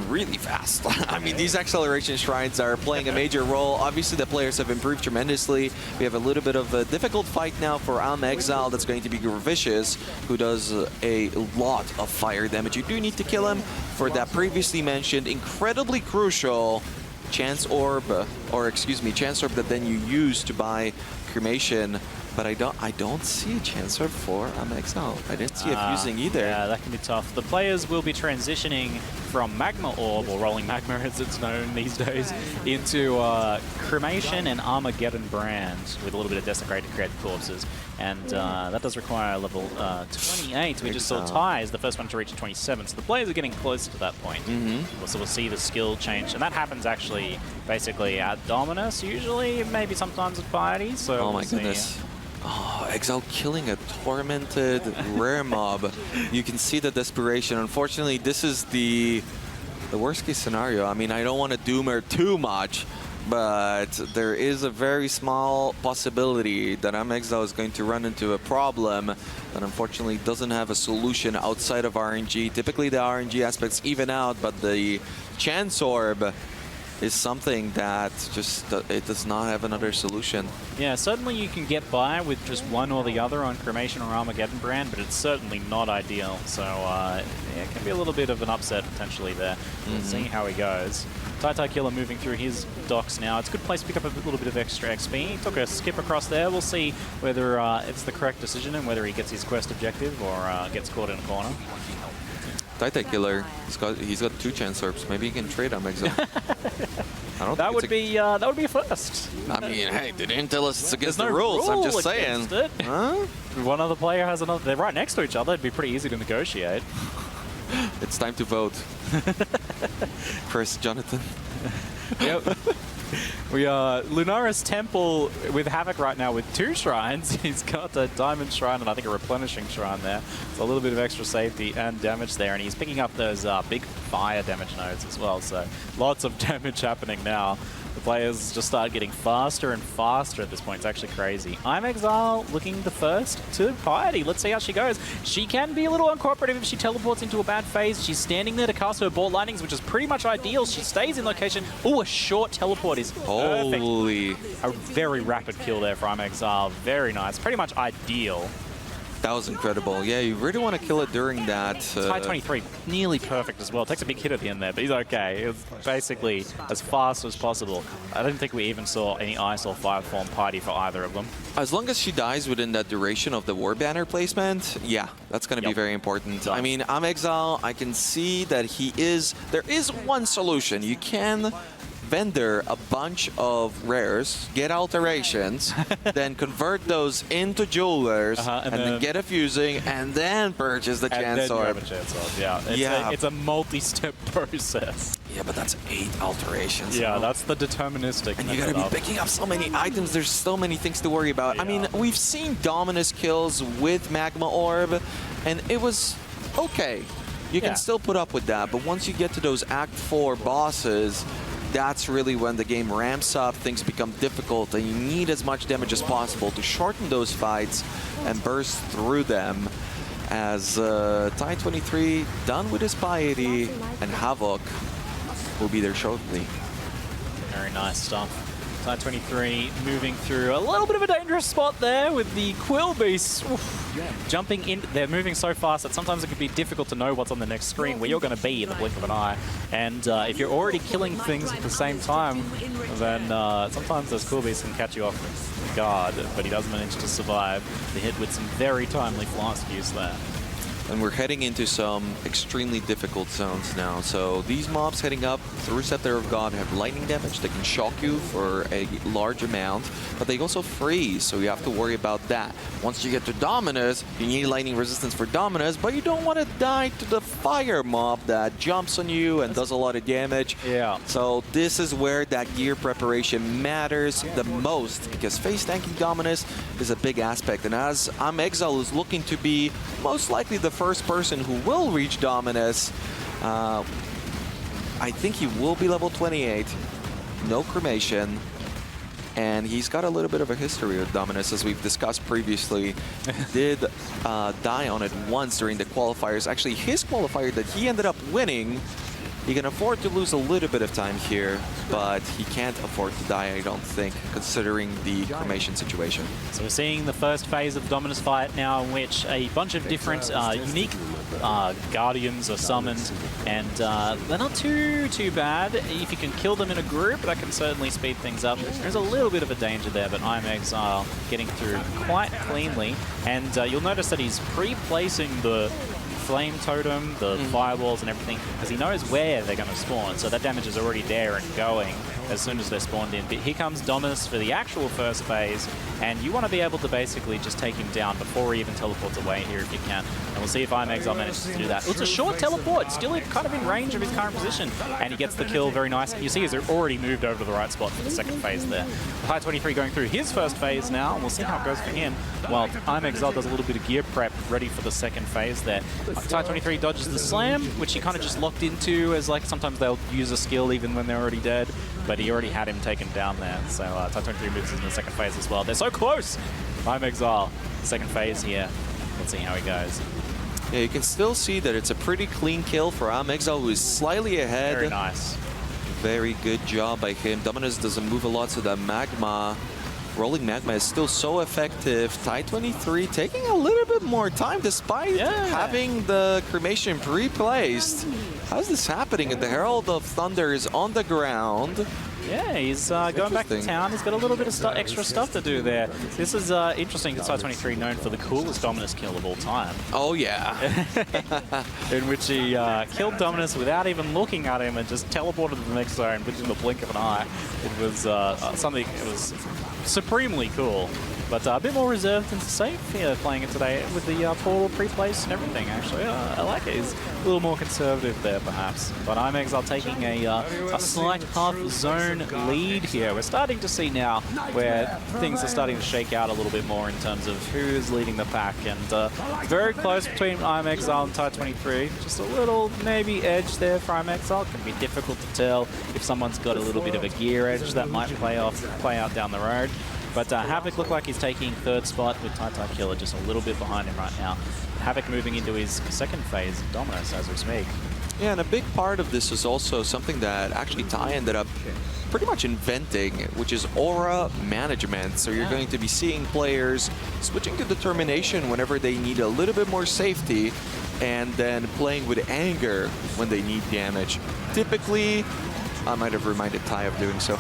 really fast. I mean, these acceleration shrines are playing a major role. Obviously, the players have improved tremendously. We have a little bit of a difficult fight now for Exile. That's going to be Vicious, who does a lot of fire damage. You do need to kill him for that previously mentioned incredibly crucial Chance Orb, or excuse me, Chance Orb that then you use to buy Cremation. But I don't see a Chance Orb for Exile. I didn't see it using either. Yeah, that can be tough. The players will be transitioning from Magma Orb, or Rolling Magma as it's known these days, into Cremation and Armageddon Brand with a little bit of Desecrate to create the corpses. And that does require a level 28. We just saw Ty as the first one to reach 27. So the players are getting close to that point. So we'll see the skill change. And that happens actually basically at Dominus usually, maybe sometimes at Piety. So oh my goodness. Oh, Exile killing a tormented rare mob. You can see the desperation. Unfortunately, this is the worst case scenario. I mean, I don't want to doom her too much, but there is a very small possibility that Exile is going to run into a problem that unfortunately doesn't have a solution outside of RNG. Typically, the RNG aspects even out, but the Chance Orb is something that just, it does not have another solution. Yeah, certainly you can get by with just one or the other on Cremation or Armageddon Brand, but it's certainly not ideal. So yeah, it can be a little bit of an upset potentially there. We'll see how he goes. tie23he Killer moving through his docks now. It's a good place to pick up a little bit of extra XP. He took a skip across there. We'll see whether it's the correct decision and whether he gets his quest objective or gets caught in a corner. tie23he Killer, he's got 2 Chance Orbs. Maybe he can trade Exile. I don't that would be a first. I mean, hey, they didn't tell us it's against the rules. I'm just saying. Huh? One other player has another. They're right next to each other. It'd be pretty easy to negotiate. It's time to vote. First, Jonathan. Yep. We are Lunaris Temple with Havoc right now with 2 shrines. He's got a Diamond Shrine and I think a Replenishing Shrine there. So a little bit of extra safety and damage there, and he's picking up those big fire damage nodes as well. So lots of damage happening now. The players just start getting faster and faster at this point. It's actually crazy. I'm Exile looking the first to Piety. Let's see how she goes. She can be a little uncooperative if she teleports into a bad phase. She's standing there to cast her ball lightnings, which is pretty much ideal. She stays in location. Oh, a short teleport is perfect. Holy. A very rapid kill there for I'm Exile. Very nice. Pretty much ideal. That was incredible. Yeah, you really want to kill it during that. tie23, nearly perfect as well. Takes a big hit at the end there, but he's okay. It was basically as fast as possible. I don't think we even saw any Ice or Fire Form Piety for either of them. As long as she dies within that duration of the War Banner placement, yeah, that's going to be very important. I mean, I'm Exile. I can see that there is one solution. You can vendor a bunch of rares, get alterations, then convert those into jewelers, and then get a fusing, and then purchase the Chance Orb. Yeah, it's a multi-step process. Yeah, but that's 8 alterations. Yeah, that's the deterministic. And you gotta be picking up so many items. There's so many things to worry about. I mean, we've seen Dominus kills with Magma Orb, and it was okay. You can still put up with that, but once you get to those Act 4 bosses, that's really when the game ramps up, things become difficult, and you need as much damage as possible to shorten those fights and burst through them. As tie23 done with his Piety, and HILLOCK will be there shortly. Very nice stuff. tie23 moving through a little bit of a dangerous spot there with the Quill Beasts. Jumping in, they're moving so fast that sometimes it can be difficult to know what's on the next screen, where you're going to be in the blink of an eye. And if you're already killing things at the same time, then sometimes those Quill Beasts can catch you off guard, but he does manage to survive the hit with some very timely flask use there. And we're heading into some extremely difficult zones now. So these mobs heading up through Scepter of God have lightning damage. They can shock you for a large amount, but they also freeze, so you have to worry about that. Once you get to Dominus, you need lightning resistance for Dominus, but you don't want to die to the fire mob that jumps on you and does a lot of damage. Yeah. So this is where that gear preparation matters the most, because face tanking Dominus is a big aspect. And as I'm Exile is looking to be most likely the first person who will reach Dominus, I think he will be level 28, no cremation, and he's got a little bit of a history with Dominus, as we've discussed previously. He did die on it once during the qualifiers. Actually, his qualifier that he ended up winning, he can afford to lose a little bit of time here, but he can't afford to die, I don't think, considering the cremation situation. So we're seeing the first phase of Dominus fight now, in which a bunch of different unique guardians are summoned, and they're not too bad. If you can kill them in a group, that can certainly speed things up. There's a little bit of a danger there, but I'm Exile getting through quite cleanly, and you'll notice that he's pre-placing the flame totem, the fireballs and everything, because he knows where they're going to spawn, so that damage is already there and going as soon as they're spawned in. But here comes Dominus for the actual first phase, and you want to be able to basically just take him down before he even teleports away here if you can. And we'll see if I'm Exile manages to do that. It's a short teleport, still kind of in range of his current position, and he gets the kill very nice. You see he's already moved over to the right spot for the second phase there. tie23 going through his first phase now, and we'll see how it goes for him, while I'm Exile does a little bit of gear prep ready for the second phase there. tie23 dodges the slam, which he kind of just locked into, as like sometimes they'll use a skill even when they're already dead, but he already had him taken down there. So tie23 moves into the second phase as well. They're so close! I'm Exile, second phase here. Let's see how he goes. Yeah, you can still see that it's a pretty clean kill for I'm Exile, who is slightly ahead. Very nice. Very good job by him. Dominus doesn't move a lot, so the magma, rolling magma is still so effective. tie23 taking a little bit more time despite having the cremation pre-placed. How's this happening? And the Herald of Thunder is on the ground. Yeah, he's going back to town. He's got a little bit of extra stuff to do there. This is interesting, because tie23 known for the coolest Dominus kill of all time. Oh, yeah. In which he killed Dominus without even looking at him and just teleported to the next zone within the blink of an eye. It was something, it was supremely cool. But a bit more reserved and safe here playing it today with the portal pre-place and everything, actually. I like it. He's a little more conservative there, perhaps. But IMEXILE taking a slight half-zone lead here. We're starting to see now where things are starting to shake out a little bit more in terms of who is leading the pack. And very close between IMEXILE and tie23he. Just a little, maybe, edge there for IMEXILE. Can be difficult to tell if someone's got a little bit of a gear edge that might play out down the road. But Havoc looked like he's taking third spot with tie23he just a little bit behind him right now. Havoc moving into his second phase of Dominus as we speak. Yeah, and a big part of this is also something that actually Ty ended up pretty much inventing, which is aura management. So you're going to be seeing players switching to determination whenever they need a little bit more safety, and then playing with anger when they need damage. Typically, I might have reminded Ty of doing so.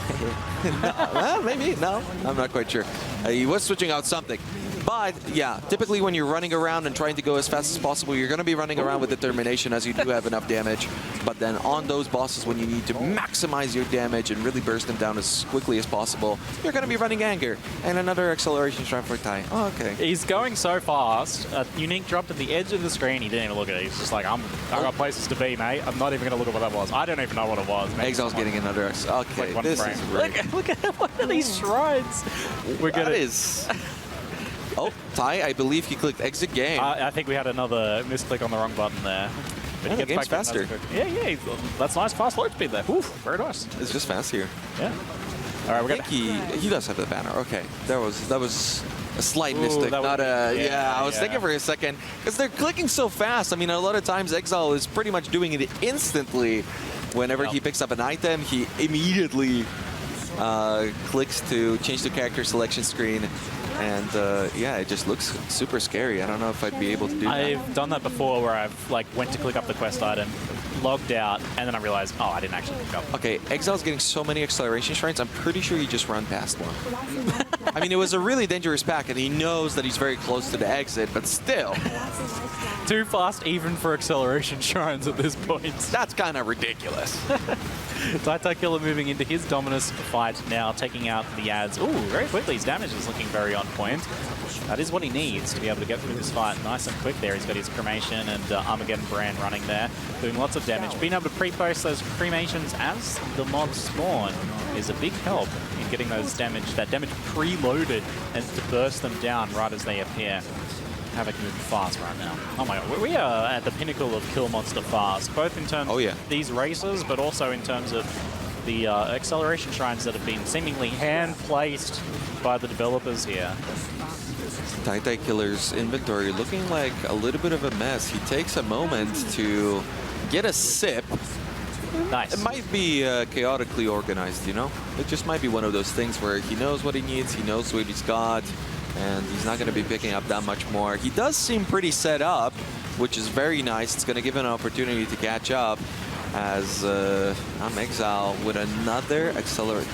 No, well, maybe, no, I'm not quite sure. He was switching out something. But yeah, typically when you're running around and trying to go as fast as possible, you're going to be running around with determination as you do have enough damage. But then on those bosses, when you need to maximize your damage and really burst them down as quickly as possible, you're going to be running anger. And another acceleration strike for Ty. Oh, okay. He's going so fast. Unique dropped at the edge of the screen. He didn't even look at it. He's just like, I got places to be, mate. I'm not even going to look at what that was. I don't even know what it was. Exile's getting another. Okay, like this is great. Look at one of these shrines. We're That is... Oh, Ty, I believe he clicked exit game. I think we had another misclick on the wrong button there. But Yeah, the game's faster. Yeah, that's nice fast load speed there. Oof, very nice. It's just fast here. Yeah. All right, we're I think he does have the banner. Okay, that was a slight mistake, not a. Yeah, I was thinking for a second because they're clicking so fast. I mean, a lot of times Exile is pretty much doing it instantly. Whenever he picks up an item, he immediately clicks to change the character selection screen. And yeah, it just looks super scary. I don't know if I'd be able to do that. I've done that before where I've like went to click up the quest item, logged out, and then I realized, oh, I didn't actually pick up. Okay, Exile's getting so many acceleration shrines, I'm pretty sure he just ran past one. I mean, it was a really dangerous pack, and he knows that he's very close to the exit, but still. Too fast even for acceleration shrines at this point. That's kind of ridiculous. tie23he moving into his Dominus fight now, taking out the ads. Ooh, very quickly. His damage is looking very on point. That is what he needs to be able to get through this fight nice and quick there. He's got his Cremation and Armageddon brand running there, doing lots of damage. Being able to pre-post those Cremations as the mobs spawn is a big help in getting those damage preloaded and to burst them down right as they appear. Havoc moving fast right now. Oh my god, we are at the pinnacle of kill monster fast, both in terms of these races, but also in terms of the acceleration shrines that have been seemingly hand-placed by the developers here. tie23he's inventory looking like a little bit of a mess. He takes a moment to get a sip. Nice. It might be chaotically organized, you know? It just might be one of those things where he knows what he needs, he knows what he's got, and he's not going to be picking up that much more. He does seem pretty set up, which is very nice. It's going to give him an opportunity to catch up as IMEXILE with another accelerate.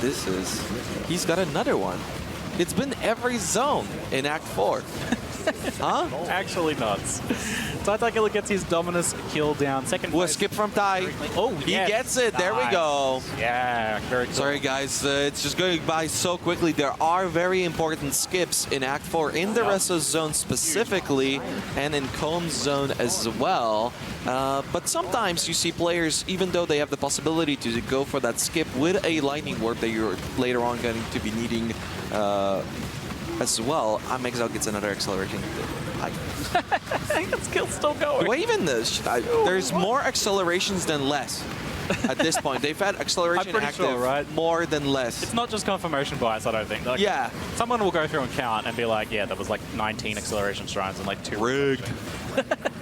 He's got another one. It's been every zone in Act 4. Huh? Actually nuts. tie23he gets his Dominus kill down. Second We'll skip from Ty. Oh, he gets it. There we go. Yeah, very cool. Sorry, guys. It's just going by so quickly. There are very important skips in Act 4 in the Resto Zone specifically and in Combs Zone as well. But sometimes you see players, even though they have the possibility to go for that skip with a Lightning Warp that you're later on going to be needing as well, IMEXILE gets another acceleration. That skill's still going. Do I even there's more accelerations than less at this point. They've had acceleration active more than less. It's not just confirmation bias, I don't think. Like, yeah. Someone will go through and count and be like, yeah, that was like 19 acceleration shrines and like 2. Rigged.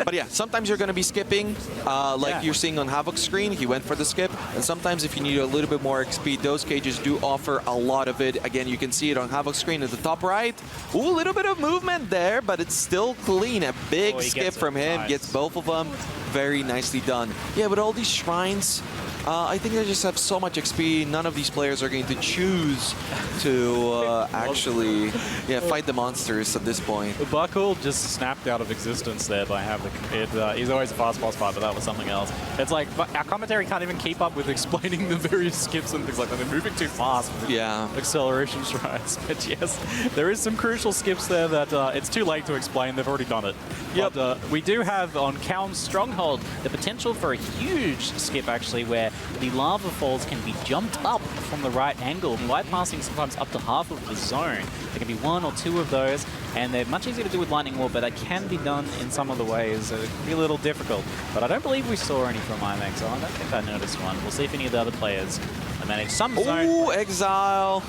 But yeah, sometimes you're going to be skipping, like you're seeing on Havoc's screen. He went for the skip. And sometimes if you need a little bit more XP, those cages do offer a lot of it. Again, you can see it on Havoc's screen at the top right. Ooh, a little bit of movement there, but it's still clean. A big skip from him. Gets both of them. Very nicely done. Yeah, with all these shrines, I think they just have so much XP. None of these players are going to choose to actually fight the monsters at this point. Buckle just snapped out of existence there by HAILRAKE. He's always a fast boss fight, but that was something else. It's like our commentary can't even keep up with explaining the various skips and things like that. They're moving too fast with acceleration shrines. But yes, there is some crucial skips there that it's too late to explain. They've already done it. Yep. But we do have on Kaon's Stronghold the potential for a huge skip actually, where the lava falls can be jumped up from the right angle, bypassing sometimes up to half of the zone. There can be one or two of those, and they're much easier to do with Lightning Wall, but they can be done in some of the ways. It can be a little difficult, but I don't believe we saw any from IMEX, so I don't think I noticed one. We'll see if any of the other players manage some zone. Ooh, Exile!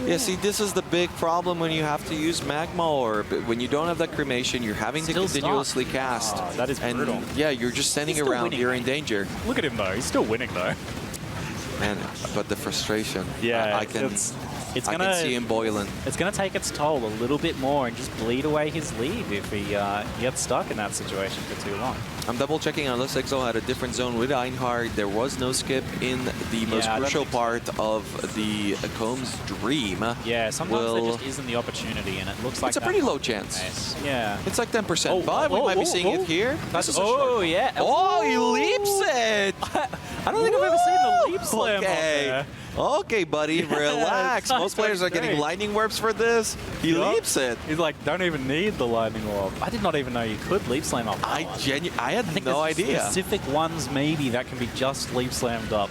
Yeah, see, this is the big problem when you have to use Magma Orb. When you don't have that cremation, you're having to continuously cast. Oh, that is brutal. Yeah, you're just standing around, you're in danger. Look at him though, he's still winning though. Man, but the frustration. Yeah, I can see him boiling. It's going to take its toll a little bit more and just bleed away his lead if he gets stuck in that situation for too long. I'm double checking unless Exile had a different zone with Einhard. There was no skip in the most crucial part of the Combs Dream. Yeah, sometimes there just isn't the opportunity, and it looks like it's a pretty low chance. Yeah. It's like 10%, but we might be seeing it here. Yeah. Oh, he leaps it! I don't think I've ever seen the leap slam there. Okay, buddy, relax. Most players are getting lightning warps for this. He leaps it. He's like, don't even need the lightning warp. I did not even know you could leap slam up. I had no idea. Specific ones maybe that can be just leap slammed up.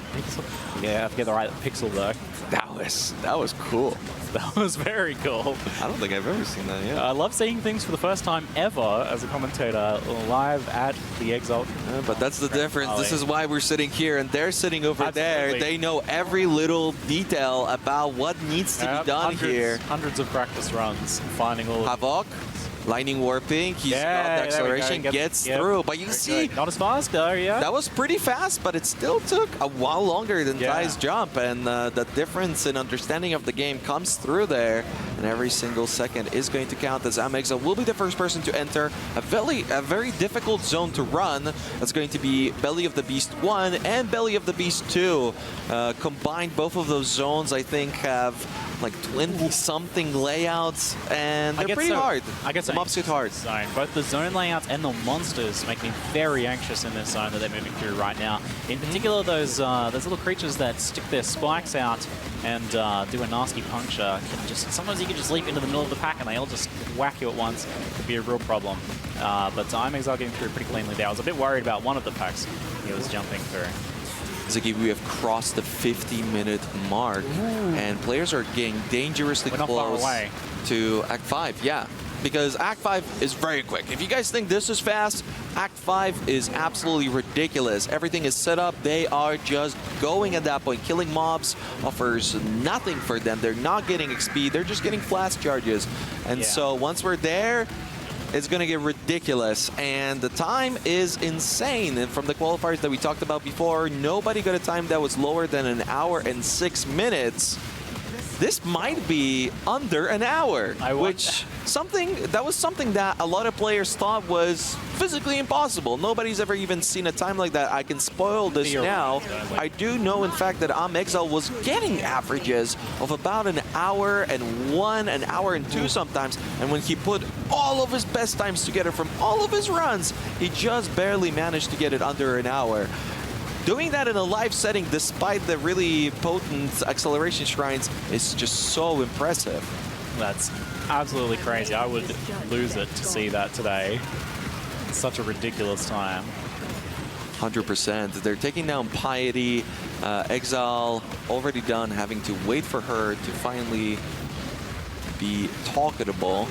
Yeah, I forget the right pixel though. That was cool. That was very cool. I don't think I've ever seen that yet. I love seeing things for the first time ever as a commentator live at the Exalt. But that's the difference. This is why we're sitting here and they're sitting over there. They know every little detail about what needs to be done here. Hundreds of practice runs, finding all of Havoc. Lightning warping, he's got the acceleration, gets through. But you see, not as fast though, that was pretty fast, but it still took a while longer than Ty's jump. And the difference in understanding of the game comes through there. And every single second is going to count, as Amexo will be the first person to enter a very difficult zone to run. That's going to be Belly of the Beast 1 and Belly of the Beast 2. Combined, both of those zones, I think, have like 20-something layouts, and they're pretty hard. I guess the mobs get hard. Both the zone layouts and the monsters make me very anxious in this zone that they're moving through right now. In particular, those little creatures that stick their spikes out and do a nasty puncture. Sometimes you can just leap into the middle of the pack and they all just whack you at once. Could be a real problem. But IMEX are getting through pretty cleanly there. I was a bit worried about one of the packs he was jumping through. Ziggy, we have crossed the 50-minute mark, and players are getting dangerously close to Act 5. Yeah, because Act 5 is very quick. If you guys think this is fast, Act 5 is absolutely ridiculous. Everything is set up. They are just going at that point. Killing mobs offers nothing for them. They're not getting XP. They're just getting flash charges. And so once we're there, it's going to get ridiculous, and the time is insane. And from the qualifiers that we talked about before, nobody got a time that was lower than 1 hour and 6 minutes. This might be under an hour, which was something that a lot of players thought was physically impossible. Nobody's ever even seen a time like that. I can spoil this now. I do know, in fact, that Exile was getting averages of about 1 hour and 1, 1 hour and 2 sometimes. And when he put all of his best times together from all of his runs, he just barely managed to get it under 1 hour. Doing that in a live setting, despite the really potent acceleration shrines, is just so impressive. That's absolutely crazy. I would lose it to see that today. It's such a ridiculous time. 100%. They're taking down Piety. Exile already done, having to wait for her to finally be talkable.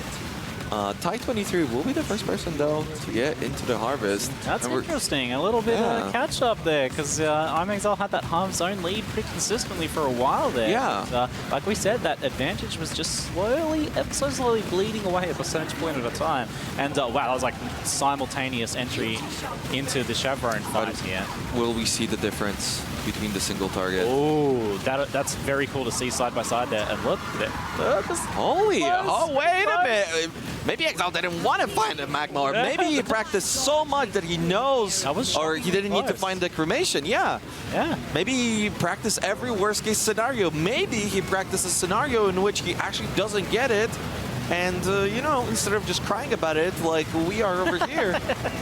tie23he will be the first person, though, to get into the harvest. That's interesting. A little bit of a catch-up there, because IMEXile had that half zone lead pretty consistently for a while there. Yeah. But, like we said, that advantage was just slowly, ever so slowly bleeding away a percentage point at a time. And, wow, that was like simultaneous entry into the Chevron fight here. Will we see the difference between the single target? Oh, that's very cool to see side by side there. And look, Holy, oh, wait a minute. maybe Exile didn't want to find a magma, or maybe he practiced so much that he knows, or he didn't need to find the cremation. Yeah. Maybe he practiced every worst case scenario. Maybe he practiced a scenario in which he actually doesn't get it. And, you know, instead of just crying about it like we are over here,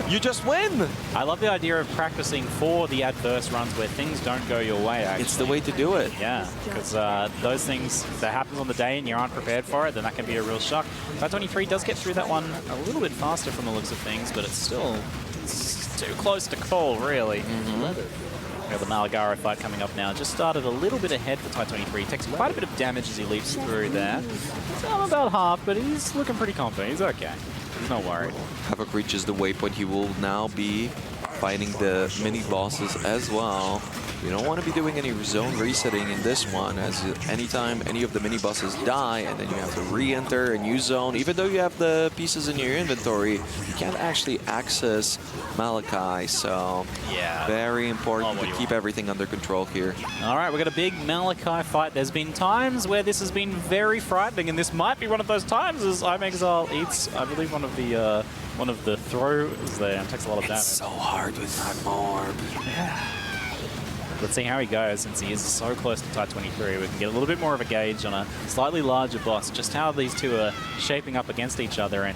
you just win. I love the idea of practicing for the adverse runs where things don't go your way, actually. It's the way to do it. Yeah, because those things that happens on the day and you aren't prepared for it, then that can be a real shock. tie23 does get through that one a little bit faster from the looks of things, but it's still too close to call, really. We have the Malachai fight coming up now. Just started a little bit ahead for tie23. Takes quite a bit of damage as he leaps through there. He's on about half, but he's looking pretty confident. He's okay. He's not worried. HILLOCK reaches the waypoint. He will now be fighting the mini bosses as well. You don't want to be doing any zone resetting in this one, as anytime any of the mini bosses die and then you have to re-enter a new zone, even though you have the pieces in your inventory, you can't actually access Malachai. So yeah, very important to keep everything under control here. All right, we've got a big Malachai fight. There's been times where this has been very frightening, and this might be one of those times as I'mExile eats, I believe, one of the throws there and takes a lot of damage. It's so hard with Magma Orb. Yeah. Let's see how he goes, since he is so close to tie23. We can get a little bit more of a gauge on a slightly larger boss, just how these two are shaping up against each other. And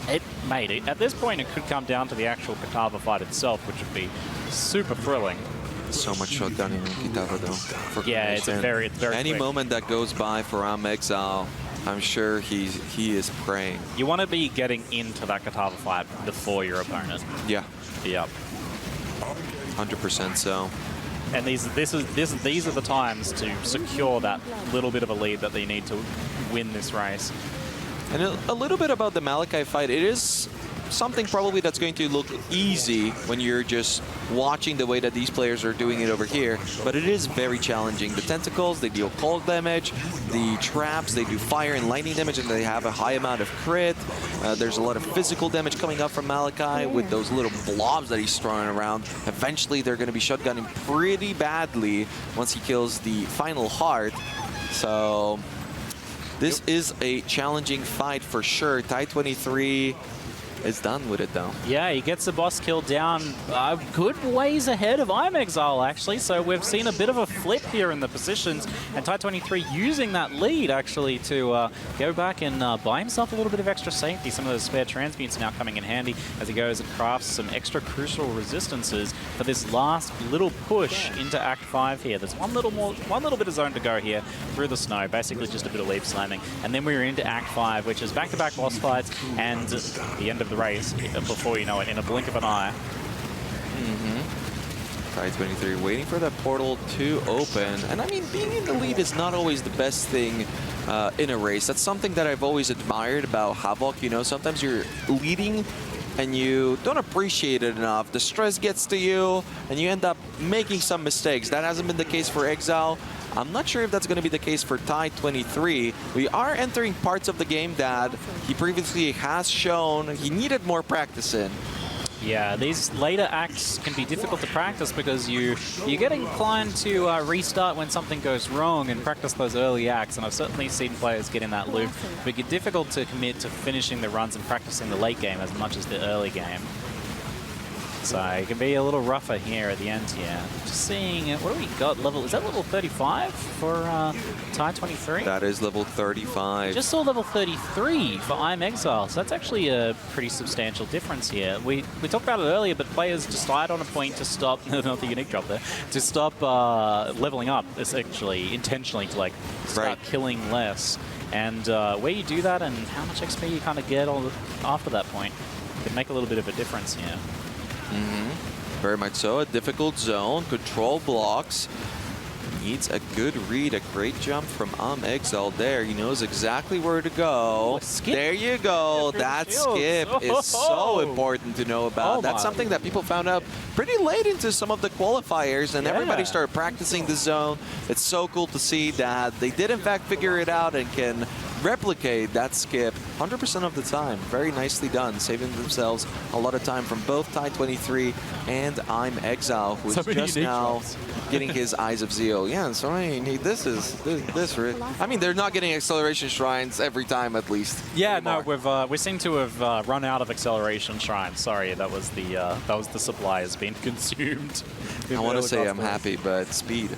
at this point, it could come down to the actual Kitava fight itself, which would be super thrilling. So much shotgunning in Kitava, though. Yeah, it's very Any quick. moment that goes by for I'mExile, I'm sure he is praying. You want to be getting into that Kitava fight before your opponent. Yeah. Yep. 100% so. And these are the times to secure that little bit of a lead that they need to win this race. And a little bit about the Malachai fight. It is something probably that's going to look easy when you're just watching the way that these players are doing it over here, but it is very challenging. The tentacles, they deal cold damage. The traps, they do fire and lightning damage, and they have a high amount of crit. There's a lot of physical damage coming up from Malachai with those little blobs that he's throwing around. Eventually, they're going to be shotgunning pretty badly once he kills the final heart. So this is a challenging fight for sure. tie23 is done with it, though. Yeah, he gets the boss kill down good ways ahead of I'mExile, actually. So we've seen a bit of a flip here in the positions, and tie23 using that lead, actually, to go back and buy himself a little bit of extra safety. Some of those spare transmutes now coming in handy as he goes and crafts some extra crucial resistances for this last little push into Act 5 here. There's one little bit of zone to go here through the snow, basically just a bit of leaf slamming. And then we're into Act 5, which is back-to-back boss fights and the end of the race before you know it, in a blink of an eye. tie23 waiting for that portal to open. And I mean, being in the lead is not always the best thing in a race. That's something that I've always admired about HILLOCK. You know, sometimes you're leading and you don't appreciate it enough. The stress gets to you and you end up making some mistakes. That hasn't been the case for Exile. I'm not sure if that's going to be the case for tie23. We are entering parts of the game that he previously has shown he needed more practice in. Yeah, these later acts can be difficult to practice because you get inclined to restart when something goes wrong and practice those early acts, and I've certainly seen players get in that loop, but it's difficult to commit to finishing the runs and practicing the late game as much as the early game. So it can be a little rougher here at the end here. Just seeing, what do we got? Is that level 35 for tie23? That is level 35. Just saw level 33 for I'mExile, so that's actually a pretty substantial difference here. We talked about it earlier, but players decide on a point to stop, not the unique drop there, to stop leveling up, essentially, intentionally to like start killing less. And where you do that and how much XP you kind of get after that point can make a little bit of a difference here. Very much so. A difficult zone. Control blocks. Needs a good read. A great jump from I'mExile there. He knows exactly where to go. There you go. That skip is so important to know about. That's something that people found out pretty late into some of the qualifiers, and everybody started practicing the zone. It's so cool to see that they did in fact figure it out and can replicate that skip 100% of the time. Very nicely done, saving themselves a lot of time from both tie23 and I'm Exile, who is just now getting his Eyes of Zeal. Yeah, so I mean, this. I mean, they're not getting acceleration shrines every time, at least. Yeah, anymore. no, we seem to have run out of acceleration shrines. Sorry, that was the supply has been consumed. I want to say I'm happy, but speed.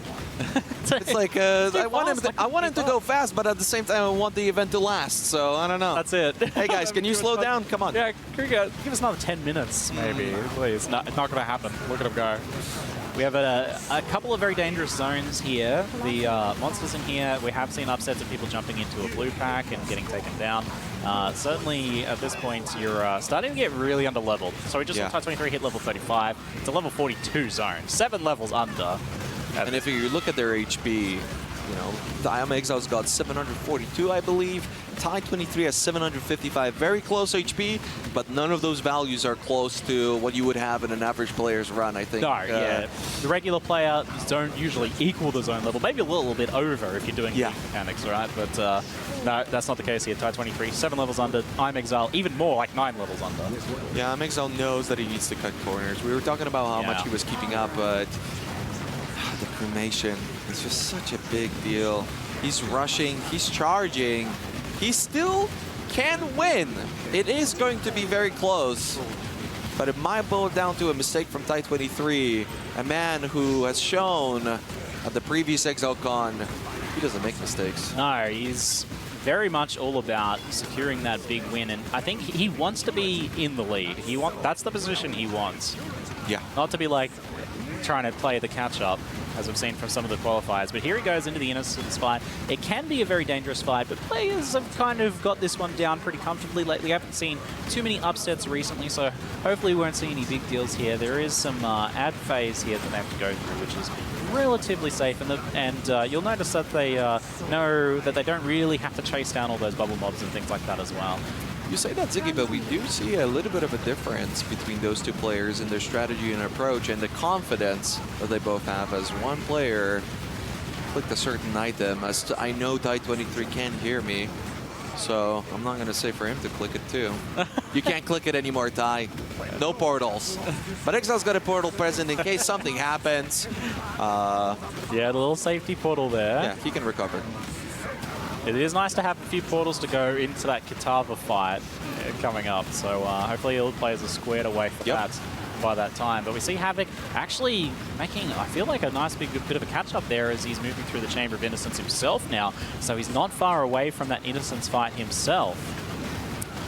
It's like I want him to go fast, but at the same time I want the event to last. So I don't know. That's it. Hey guys, can you slow down? Come on. Yeah, give us another 10 minutes, maybe. Please, it's not going to happen. Look at him go. We have a couple of very dangerous zones here. The monsters in here, we have seen upsets of people jumping into a blue pack and getting taken down. Certainly at this point, you're starting to get really under-leveled. So we just saw tie23 hit level 35. It's a level 42 zone, 7 levels under. And if you look at their HP, you know, I'm Exile's got 742, I believe. tie23 has 755, very close HP, but none of those values are close to what you would have in an average player's run, I think. No, yeah. The regular player don't usually equal the zone level, maybe a little bit over if you're doing mechanics, right? But no, that's not the case here. tie23, 7 levels under. I'm Exile, even more, like 9 levels under. Yeah, I'm Exile knows that he needs to cut corners. We were talking about how much he was keeping up, but the cremation is just such a big deal. He's rushing, he's charging. He still can win. It is going to be very close, but it might boil down to a mistake from tie23, a man who has shown at the previous Exilecon he doesn't make mistakes. No, he's very much all about securing that big win, and I think he wants to be in the lead. That's the position he wants. Yeah. Not to be like trying to play the catch-up, as we've seen from some of the qualifiers. But here he goes into the Innocence fight. It can be a very dangerous fight, but players have kind of got this one down pretty comfortably lately. We haven't seen too many upsets recently, so hopefully we won't see any big deals here. There is some ad phase here that they have to go through, which is relatively safe, and you'll notice that they know that they don't really have to chase down all those bubble mobs and things like that as well. You say that, Ziggy, but we do see a little bit of a difference between those two players in their strategy and approach and the confidence that they both have. As one player clicked a certain item, as I know tie23 can hear me, so I'm not going to say for him to click it too. You can't click it anymore, Ty. No portals. But Exile's got a portal present in case something happens. Yeah, the little safety portal there. Yeah, he can recover. It is nice to have a few portals to go into that Kitava fight coming up, so hopefully all the players are squared away for that by that time. But we see Havoc actually making, I feel like, a nice bit of a catch-up there as he's moving through the Chamber of Innocence himself now, so he's not far away from that Innocence fight himself.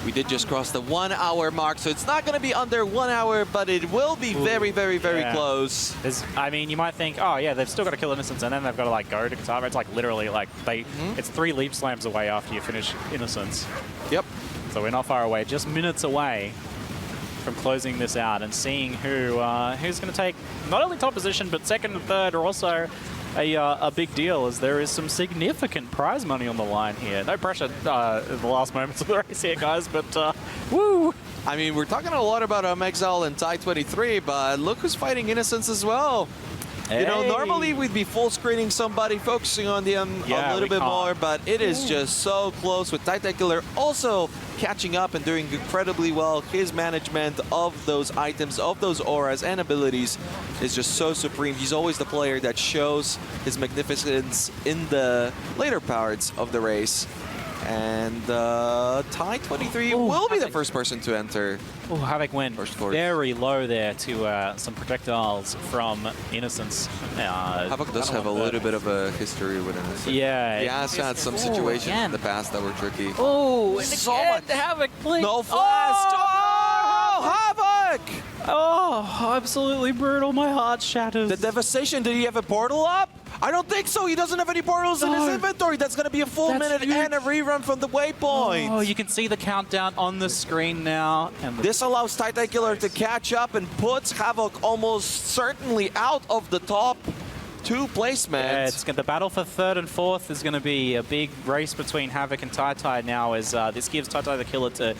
We did just cross the 1 hour mark, so it's not going to be under 1 hour, but it will be very, very, very close. I mean, you might think, oh yeah, they've still got to kill Innocence, and then they've got to like go to Kitava. It's like literally like it's 3 leap slams away after you finish Innocence. Yep. So we're not far away, just minutes away from closing this out and seeing who's going to take not only top position, but second and third are also a big deal, as there is some significant prize money on the line here. No pressure in the last moments of the race here, guys, but woo! I mean, we're talking a lot about Exile and tie23, but look who's fighting Innocence as well. Hey. You know, normally we'd be full screening somebody, focusing on them a little bit more, but it is just so close with tie23 also catching up and doing incredibly well. His management of those items, of those auras and abilities is just so supreme. He's always the player that shows his magnificence in the later parts of the race. And tie23 will be the first person to enter. Oh, Havoc went very low there to some projectiles from Innocence. Havoc does have a little bit of a history with Innocence. Yeah. He has had some situations in the past that were tricky. Oh, and so much. Havoc, please. No flash. Oh, Havoc! Oh, absolutely brutal. My heart shatters. The devastation. Did he have a portal up? I don't think so. He doesn't have any portals in his inventory. That's going to be a full minute and a rerun from the waypoint. Oh, you can see the countdown on the screen now. And this allows tie23 to catch up and puts Havoc almost certainly out of the top 2 placements. Yeah, it's the battle for 3rd and 4th is going to be a big race between HAILRAKE and tie23he now, as this gives tie23he the killer to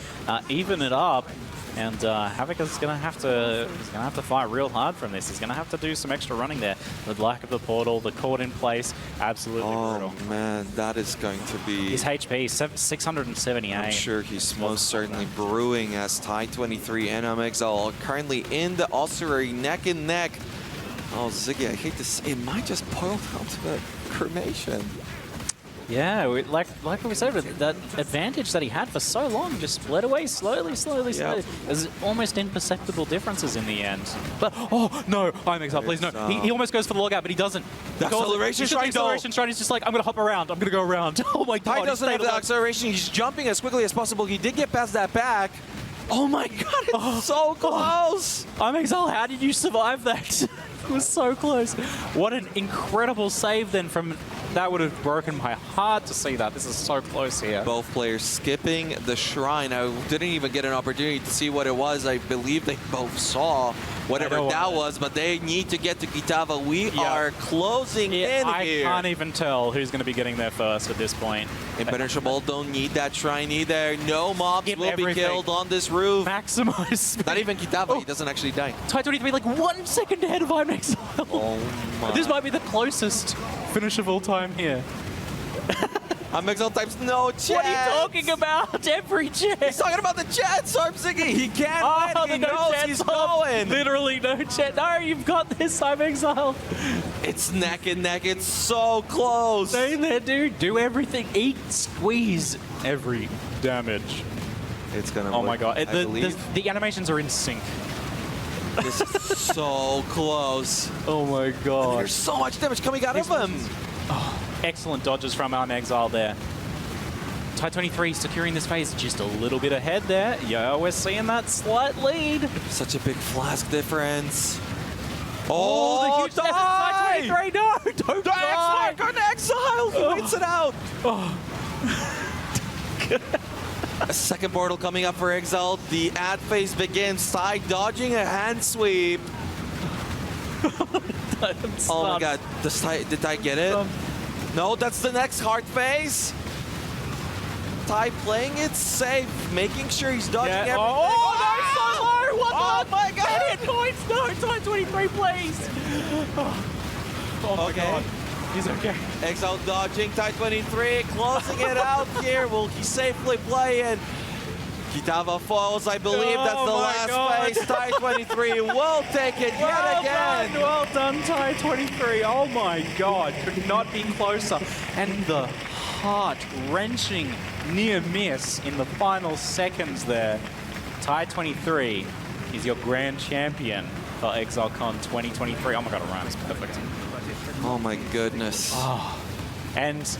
even it up. And HAILRAKE is going to have to fight real hard from this. He's going to have to do some extra running there. The lack of the portal, the court in place, absolutely brutal. Oh man, that is going to be... His HP, 678. I'm sure he's most certainly brewing, as tie23he and Exile are currently in the ossuary neck and neck. Oh, Ziggy, I hate to say, it might just boil down to the cremation. Yeah, like we said, with that advantage that he had for so long just fled away slowly. There's almost imperceptible differences in the end. But, oh, no, I'm Exile, please, no. He almost goes for the logout, but he doesn't. The acceleration strike, acceleration strike is just like, I'm going to hop around. I'm going to go around. Oh, my God. Ty doesn't have the acceleration. He's jumping as quickly as possible. He did get past that back. Oh, my God, it's so close. I'm Exile, how did you survive that? It was so close. What an incredible save then from... That would have broken my heart to see that. This is so close here. Both players skipping the shrine. I didn't even get an opportunity to see what it was. I believe they both saw whatever that was, but they need to get to Kitava. We are closing in I here. Can't even tell who's going to be getting there first at this point. Impenetrable don't need that shrine either. No mobs will be killed on this roof. Maximize speed. Not even Kitava. He doesn't actually die. tie23he like 1 second ahead of I'm Exile. Oh my. This might be the closest finish of all time here. I'm Exile types no chance. What are you talking about? Every chance. He's talking about the chance, Ziggy. He can't win. He knows he's going. Literally no chance. No, you've got this, I'm Exile. It's neck and neck. It's so close. Stay there, dude. Do everything. Eat, squeeze every damage. It's gonna. Oh work, my God. I believe. The animations are in sync. This is so close. Oh my God. There's so much damage coming out of him. Oh, excellent dodges from I'm Exile there. tie23he securing this phase just a little bit ahead there. Yeah, we're seeing that slight lead. Such a big flask difference. Oh, the huge tie23he. No, don't die. X-Mark on Exile. He waits it out. Oh. A second portal coming up for Exile. The ad phase begins. Ty dodging a hand sweep. Oh my God. Did Ty get it? No, that's the next hard phase. Ty playing it safe, making sure he's dodging everything. Oh, no, so low. What the? My God. 10 points. No, tie23he, please. Oh my God. He's okay. Exile dodging, tie23he closing it out here. Will he safely play it? Kitava falls. I believe that's the last phase. tie23he will take it yet again. Well done, tie23he. Oh my God, could not be closer. And the heart-wrenching near miss in the final seconds there. tie23he is your grand champion for Exilecon 2023. Oh my God, it rhymes perfect. Oh my goodness. Oh. And